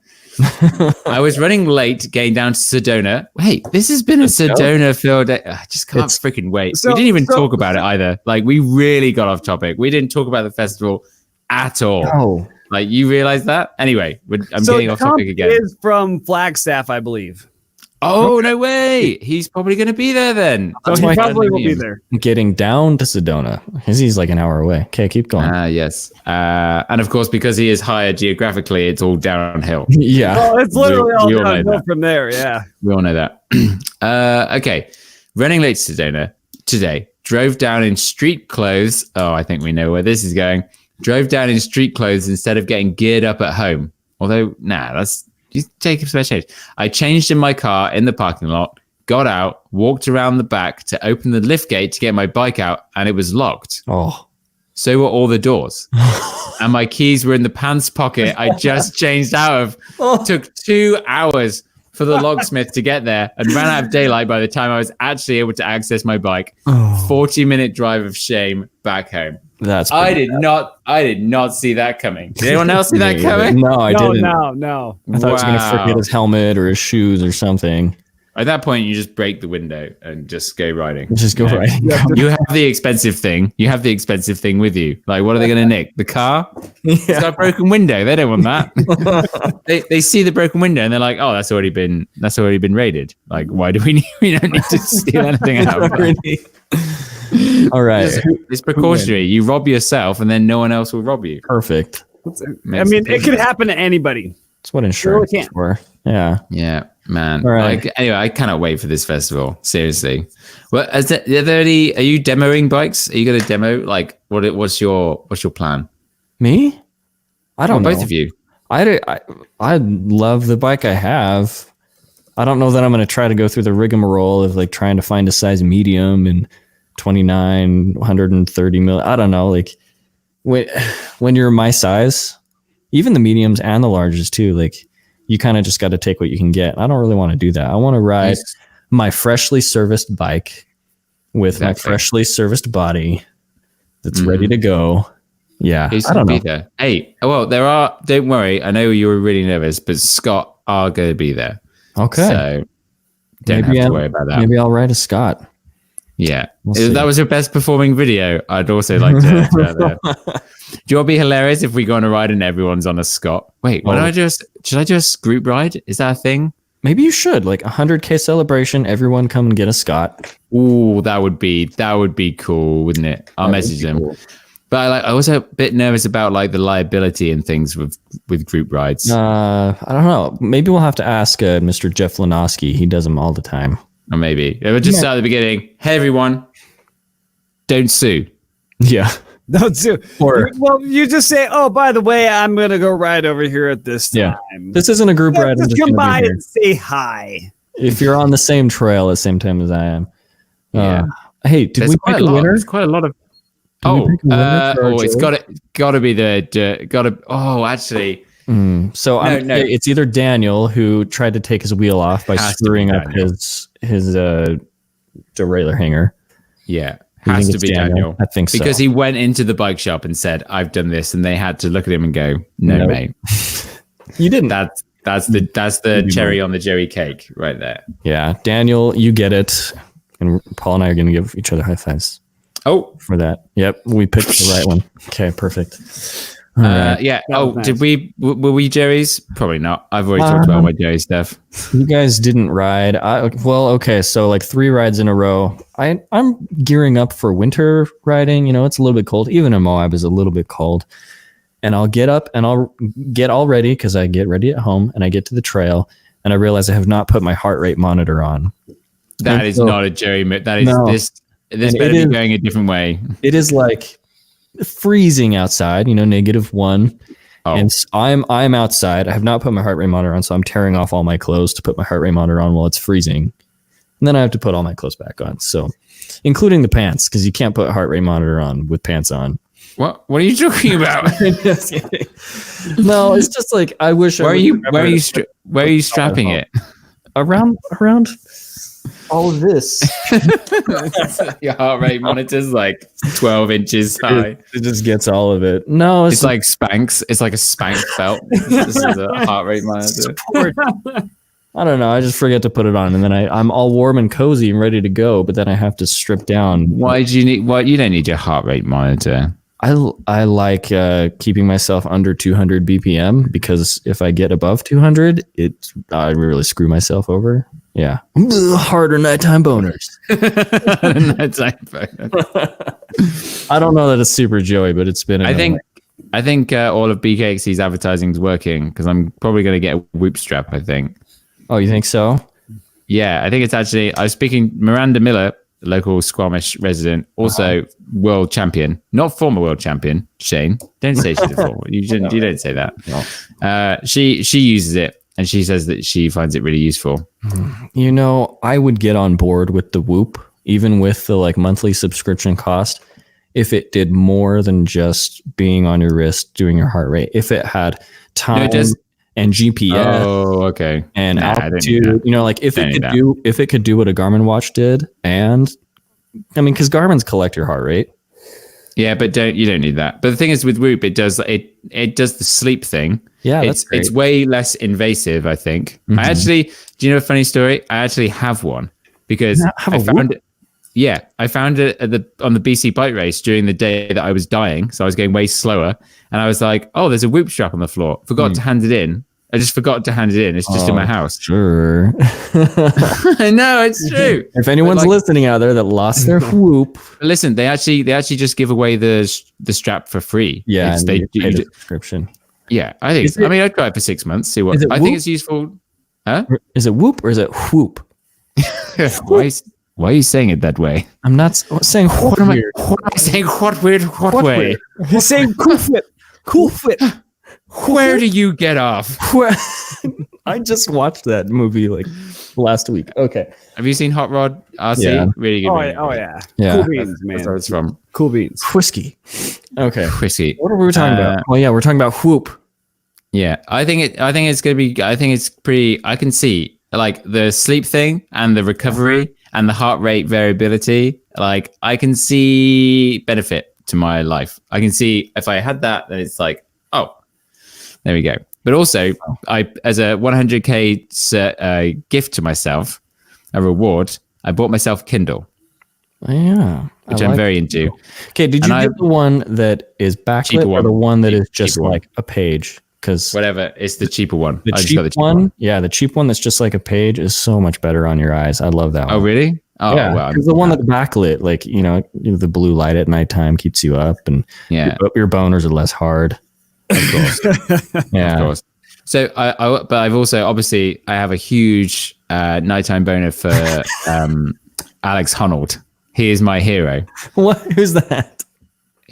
B: I was running late getting down to Sedona. Wait, this has been a Sedona-filled day. I just can't freaking wait. We didn't even talk about it either. Like, we really got off topic. We didn't talk about the festival at all.
A: No.
B: Like, you realize that? Anyway, I'm getting off topic again.
C: Is from Flagstaff, I believe.
B: Oh, no way. He's probably going to be there then.
C: So he probably will be there.
A: Getting down to Sedona. He's like an hour away. Okay, keep going.
B: Yes. And of course, because he is higher geographically, it's all downhill.
A: Yeah.
C: Oh, it's literally all downhill from there. Yeah.
B: We all know that. Okay. Running late to Sedona today. Drove down in street clothes. Oh, I think we know where this is going. Drove down in street clothes instead of getting geared up at home. Although, you take a special change. I changed in my car in the parking lot, got out, walked around the back to open the lift gate to get my bike out, and it was locked.
A: Oh.
B: So were all the doors. And my keys were in the pants pocket I just changed out of. Took 2 hours for the locksmith to get there and ran out of daylight by the time I was actually able to access my bike. 40-minute drive of shame back home. I did not see that coming. Did anyone else see that coming?
A: No, I didn't.
C: No.
A: I thought he was going to forget his helmet or his shoes or something.
B: At that point, you just break the window and just go riding.
A: Just go riding.
B: You have the expensive thing. You have the expensive thing with you. Like, what are they going to nick? The car? Yeah. It's got a broken window. They don't want that. they see the broken window and they're like, oh, that's already been raided. Like, why do we don't need to steal anything out of it?
A: All right.
B: It's precautionary. You rob yourself and then no one else will rob you.
A: Perfect.
C: I mean, it could happen to anybody.
A: That's what insurance is for. Yeah.
B: Yeah, man.
A: All right.
B: Anyway, I cannot wait for this festival. Seriously. Well, are you demoing bikes? Are you going to demo? Like, what's your plan?
A: Me? I don't know.
B: Both of you.
A: I love the bike I have. I don't know that I'm going to try to go through the rigmarole of like trying to find a size medium and 29, 130 mil. I don't know. Like when you're my size, even the mediums and the larges too, like you kind of just got to take what you can get. I don't really want to do that. I want to ride my freshly serviced bike with my freshly serviced body that's ready to go. Yeah. I don't know.
B: There. Hey, well, don't worry. I know you were really nervous, but Scott are going to be there.
A: Okay.
B: So don't have to worry about that.
A: Maybe I'll ride a Scott.
B: Yeah. If that was your best performing video, I'd also like to there. Do you want to be hilarious if we go on a ride and everyone's on a Scott? Wait, should I just group ride? Is that a thing?
A: Maybe you should. Like 100K celebration, everyone come and get a Scott.
B: Ooh, that would be cool, wouldn't it? I'll message them. Cool. But I was a bit nervous about like the liability and things with group rides.
A: I don't know. Maybe we'll have to ask Mr. Jeff Lenoski. He does them all the time.
B: Or maybe it would just start at the beginning. Hey everyone, don't sue.
A: Yeah.
C: Don't sue. Well, you just say, "Oh, by the way, I'm gonna go ride over here at this time."
A: Yeah. This isn't a group ride.
C: Just come by and say hi.
A: If you're on the same trail at the same time as I am.
B: Yeah.
A: Hey, did we pick a winner?
B: There's quite a lot of. It's got to be actually.
A: So it's either Daniel who tried to take his wheel off by screwing up his derailleur hanger.
B: Yeah, has to be Daniel.
A: I think so.
B: Because he went into the bike shop and said, "I've done this," and they had to look at him and go, "No, mate,
A: you didn't."
B: That's the cherry on the Jerry cake right there.
A: Yeah, Daniel, you get it, and Paul and I are going to give each other high fives.
B: Oh,
A: for that. Yep, we picked the right one. Okay, perfect.
B: Yeah. Nice. Were we Jerry's? Probably not. I've already talked about my Jerry stuff.
A: You guys didn't ride. Okay. So like 3 rides in a row. I'm gearing up for winter riding. You know, it's a little bit cold. Even in Moab is a little bit cold. And I'll get up and I'll get all ready because I get ready at home and I get to the trail and I realize I have not put my heart rate monitor on.
B: That is not a Jerry. That is this better be going a different way.
A: It is like freezing outside, you know, -1. Oh. And I'm outside. I have not put my heart rate monitor on, so I'm tearing off all my clothes to put my heart rate monitor on while it's freezing. And then I have to put all my clothes back on. So including the pants, because you can't put a heart rate monitor on with pants on.
B: What are you talking about?
A: No, it's just like I wish.
B: Where are you strapping it?
A: Around all of this.
B: Your heart rate monitor's like 12 inches high.
A: It just gets all of it. No,
B: it's like Spanx. It's like a Spanx belt. This is a heart rate monitor.
A: I don't know. I just forget to put it on, and then I'm all warm and cozy and ready to go. But then I have to strip down.
B: Why do you need? Why you don't need your heart rate monitor?
A: I like keeping myself under 200 BPM because if I get above 200, I really screw myself over. Yeah. Harder nighttime boners.
B: Nighttime boners.
A: I don't know that it's super Joey, but it's been.
B: I think all of BKXC's advertising is working because I'm probably going to get a Whoop strap, I think.
A: Oh, you think so?
B: Yeah, I think it's actually, I was speaking, Miranda Miller, local Squamish resident, also world champion, not former world champion, Shane. Don't say she's a former. You don't say that. No. She uses it. And she says that she finds it really useful.
A: You know, I would get on board with the Whoop, even with the like monthly subscription cost, if it did more than just being on your wrist, doing your heart rate. If it had time and GPS.
B: Oh, okay.
A: And altitude, you know, like if it could do what a Garmin watch did, and I mean, because Garmin's collect your heart rate.
B: Yeah, but you don't need that. But the thing is with Whoop, it does the sleep thing.
A: Yeah,
B: it's way less invasive, I think.
A: Mm-hmm.
B: Do you know a funny story? I actually have one because I found it. Yeah, I found it on the BC bike race during the day that I was dying. So I was going way slower. And I was like, oh, there's a Whoop strap on the floor. Forgot to hand it in. I just forgot to hand it in. It's just in my house.
A: Sure.
B: No, it's true.
A: If anyone's listening out there that lost their Whoop.
B: Listen, they actually just give away the strap for free.
A: Yeah,
B: they
A: do the subscription.
B: Yeah, I think. I mean, I'd try it for 6 months. See what I think it's useful. Huh?
A: Is it Whoop or is it Whoop?
B: Why are you saying it that way?
A: I'm not saying what weird.
B: What am I saying? What weird? What way?
C: Weird. He's saying cool fit. Cool fit.
B: Where do you get off?
A: I just watched that movie like last week. Okay.
B: Have you seen Hot Rod RC?
A: Yeah.
B: Really good.
C: Oh yeah.
A: Cool
C: beans, man.
B: That's where it's from.
C: Cool beans.
A: Whiskey. Okay.
B: Whiskey.
A: What were we talking about? Oh yeah, we're talking about Whoop.
B: Yeah, I think it's gonna be. I think it's pretty. I can see like the sleep thing and the recovery and the heart rate variability. Like I can see benefit to my life. I can see if I had that, then it's like, oh, there we go. But also, I as a 100K gift to myself, a reward, I bought myself Kindle.
A: Yeah,
B: which I'm very into.
A: Okay, did you get the one that is backlit or the one that is just like a page? Because
B: whatever, it's the cheaper one.
A: The cheap one, yeah, the cheap one that's just like a page is so much better on your eyes. I love that one.
B: Oh, really? Oh,
A: yeah,
B: well,
A: because the one that's backlit, like the blue light at nighttime keeps you up, and your boners are less hard.
B: Of course,
A: Yeah,
B: of course. So but I've also obviously I have a huge nighttime boner for Alex Honnold. He is my hero.
A: What? Who's that?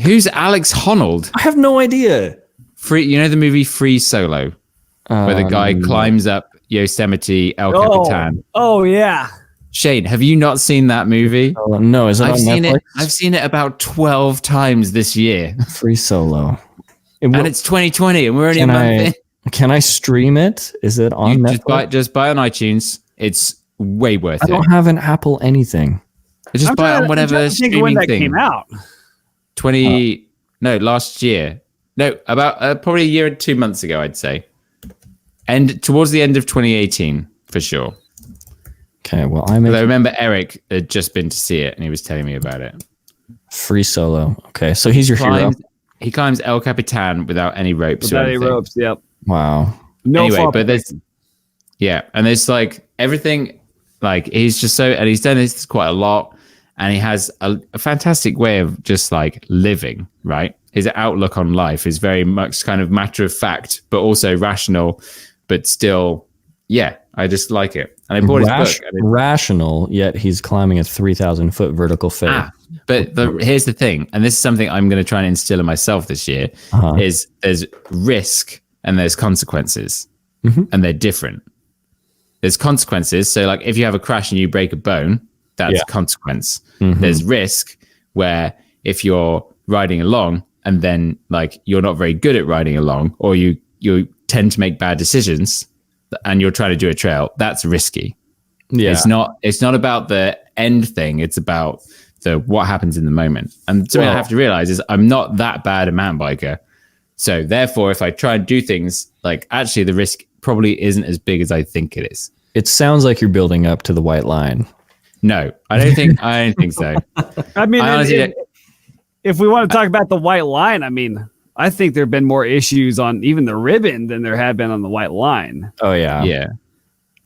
B: Who's Alex Honnold?
A: I have no idea.
B: The movie Free Solo, where the guy climbs up Yosemite El Capitan.
C: Oh yeah.
B: Shane, have you not seen that movie?
A: No, is it on Netflix?
B: I've seen it about 12 times this year.
A: Free Solo.
B: And it's 2020 and we're only a month in.
A: Can I stream it? Is it on Netflix?
B: Just buy on iTunes. It's way worth it.
A: I don't have an Apple anything.
B: Just buy it on whatever streaming
C: when that
B: thing.
C: came out.
B: Last year. No, about probably a year and 2 months ago, I'd say. And towards the end of 2018, for sure.
A: Okay, well,
B: I remember Eric had just been to see it and he was telling me about it.
A: Free Solo. Okay, so he's your hero.
B: He climbs El Capitan without any ropes.
C: Without any ropes, yep.
A: Wow.
C: No
B: anyway, but there's like everything, like he's done this quite a lot, and he has a fantastic way of just like living, right? His outlook on life is very much kind of matter of fact, but also rational, but still, I just like it. And I bought his book.
A: Rational, yet he's climbing a 3,000-foot vertical face.
B: But here's the thing, and this is something I'm going to try and instill in myself this year, is there's risk and there's consequences, and they're different. There's consequences. So like if you have a crash and you break a bone, that's a consequence. There's risk where if you're riding along and then like you're not very good at riding along, or you tend to make bad decisions and you're trying to do a trail, that's risky. Yeah. It's not about the end thing. It's about what happens in the moment. And something I have to realize is I'm not that bad a mountain biker. So therefore, if I try and do things, like actually the risk probably isn't as big as I think it is.
A: It sounds like you're building up to the white line.
B: No, I don't think so.
C: I mean, if we want to talk about the white line, I mean, I think there have been more issues on even the ribbon than there have been on the white line.
A: Oh yeah.
B: Yeah.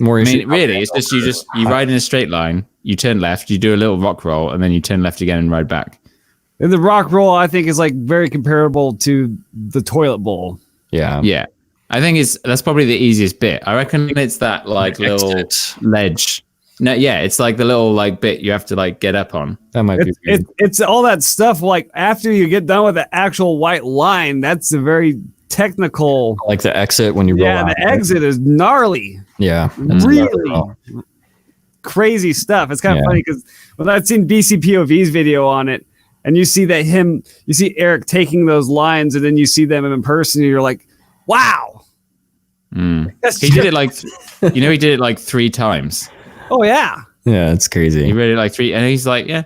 A: More issues.
B: I mean, really, it's just you ride in a straight line, you turn left, you do a little rock roll, and then you turn left again and ride back.
C: And the rock roll, I think, is like very comparable to the toilet bowl.
A: Yeah.
B: Yeah. I think that's probably the easiest bit. I reckon it's that like little ledge. No, yeah, it's like the little like bit you have to like get up on.
A: That might be.
C: It's all that stuff. Like after you get done with the actual white line, that's a very technical.
A: Like the exit when you roll out.
C: Yeah, the exit is gnarly.
A: Yeah,
C: really crazy stuff. It's kind of funny because when I'd seen BCPOV's video on it, and you see you see Eric taking those lines, and then you see them in person, and you're like, wow.
B: He did it like, he did it like 3 times.
C: Oh yeah.
A: Yeah, it's crazy.
B: He read it like 3, and he's like, yeah.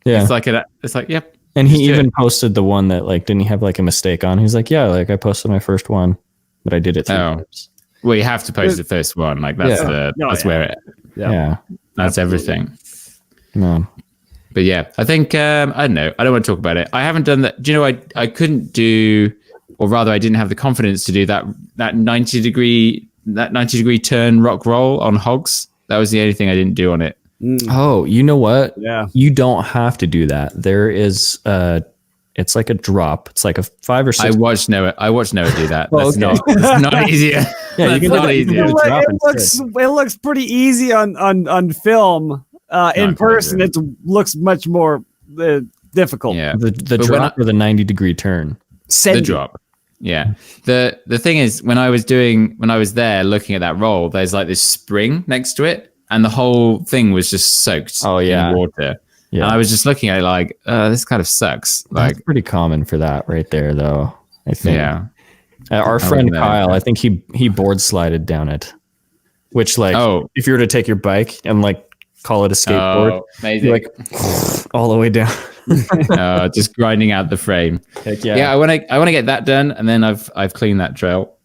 B: It's like, yep.
A: And he even posted the one that like, didn't he have like a mistake on? He's like, yeah, like I posted my first one, but I did it 3 times.
B: Well, you have to post the first one. Like that's where it.
A: Yeah.
B: That's everything.
A: No.
B: But yeah, I think, I don't know. I don't want to talk about it. I haven't done that. Do you know, I couldn't do, or rather I didn't have the confidence to do that 90 degree turn rock roll on hogs. That was the only thing I didn't do on it.
A: Oh, you know what?
C: Yeah.
A: You don't have to do that. There is it's like a drop. It's like a 5 or 6.
B: I watched Noah do that. That's not easier.
A: Yeah, you can
B: not easier.
C: It looks pretty easy on film. In person, it looks much more difficult.
B: Yeah.
A: The drop or the 90 degree turn.
B: The drop. Yeah. The thing is, when I was there looking at that roll, there's like this spring next to it, and the whole thing was just soaked in water. Yeah. And I was just looking at it like, this kind of sucks. Like,
A: that's pretty common for that right there, though. I think.
B: Yeah.
A: Our friend Kyle, I think he board slided down it, which like, if you were to take your bike and like call it a skateboard,
B: amazing.
A: Like all the way down.
B: Just grinding out the frame.
A: Heck yeah.
B: Yeah, I want to get that done, and then I've cleaned that trail.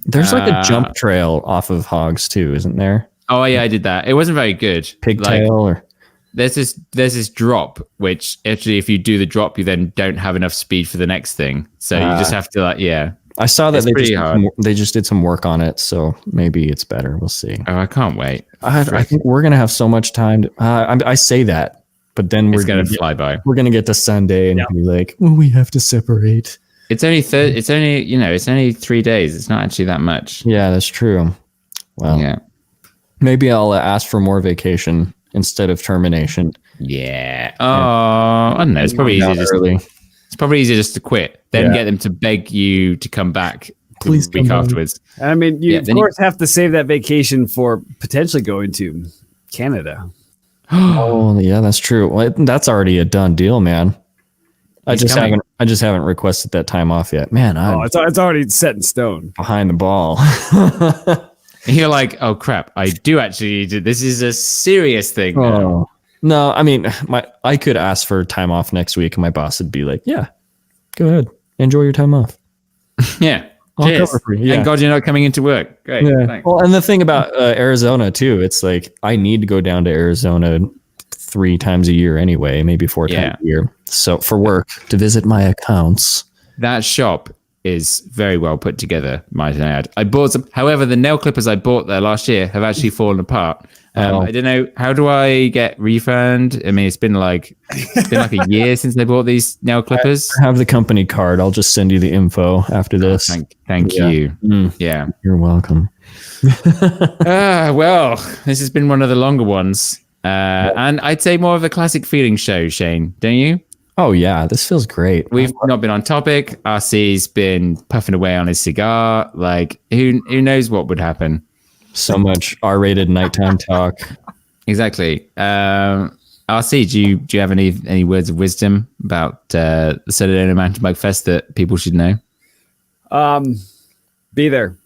A: There's like a jump trail off of hogs too, isn't there?
B: Oh yeah, I did that. It wasn't very good.
A: Pigtail or
B: there's this drop, which actually if you do the drop, you then don't have enough speed for the next thing. So you just have to
A: I saw that
B: It's pretty hard.
A: they just did some work on it, so maybe it's better. We'll see.
B: Oh, I can't wait.
A: I think we're gonna have so much time. I say that, but then
B: It's going to fly by.
A: We're gonna get to Sunday and be like, well, we have to separate.
B: It's only it's only 3 days. It's not actually that much.
A: Yeah, that's true. Well,
B: Yeah.
A: maybe I'll ask for more vacation instead of termination.
B: Yeah. Oh, I don't know. It's probably easier just to quit, then get them to beg you to come back
A: Please
B: the week
A: come on.
B: afterwards.
C: I mean, you
B: Yeah,
C: of
B: then
C: course have to save that vacation for potentially going to Canada.
A: Oh, yeah, that's true. Well, that's already a done deal, man. I just haven't requested that time off yet. Man, I'm
C: It's already set in stone.
A: behind the ball.
B: You're like, oh crap! I do actually. This is a serious thing. now.
A: Oh. No, I mean, I could ask for time off next week, and my boss would be like, "Yeah, go ahead, enjoy your time off."
B: Yeah.
A: I'll
B: Cheers.
A: cover for you. Yeah.
B: Thank God you're not coming into work. Great.
A: Yeah.
B: Thanks.
A: Well, and the thing about Arizona too, it's like I need to go down to Arizona 3 times a year anyway, maybe 4 times a year. So for work to visit my accounts.
B: That shop is very well put together, might I add. I bought some. However, the nail clippers I bought there last year have actually fallen apart. I don't know. How do I get refund? I mean, it's been like a year since I bought these nail clippers.
A: I have the company card. I'll just send you the info after this.
B: Thank you. Yeah.
A: You're welcome.
B: Well, this has been one of the longer ones. And I'd say more of a classic feeling show, Shane, don't you?
A: Oh yeah, this feels great.
B: We've not been on topic. RC's been puffing away on his cigar. Like, who knows what would happen?
A: So much R-rated nighttime talk.
B: Exactly. RC, do you have any words of wisdom about the Sedona Mountain Bike Fest that people should know?
C: Be there.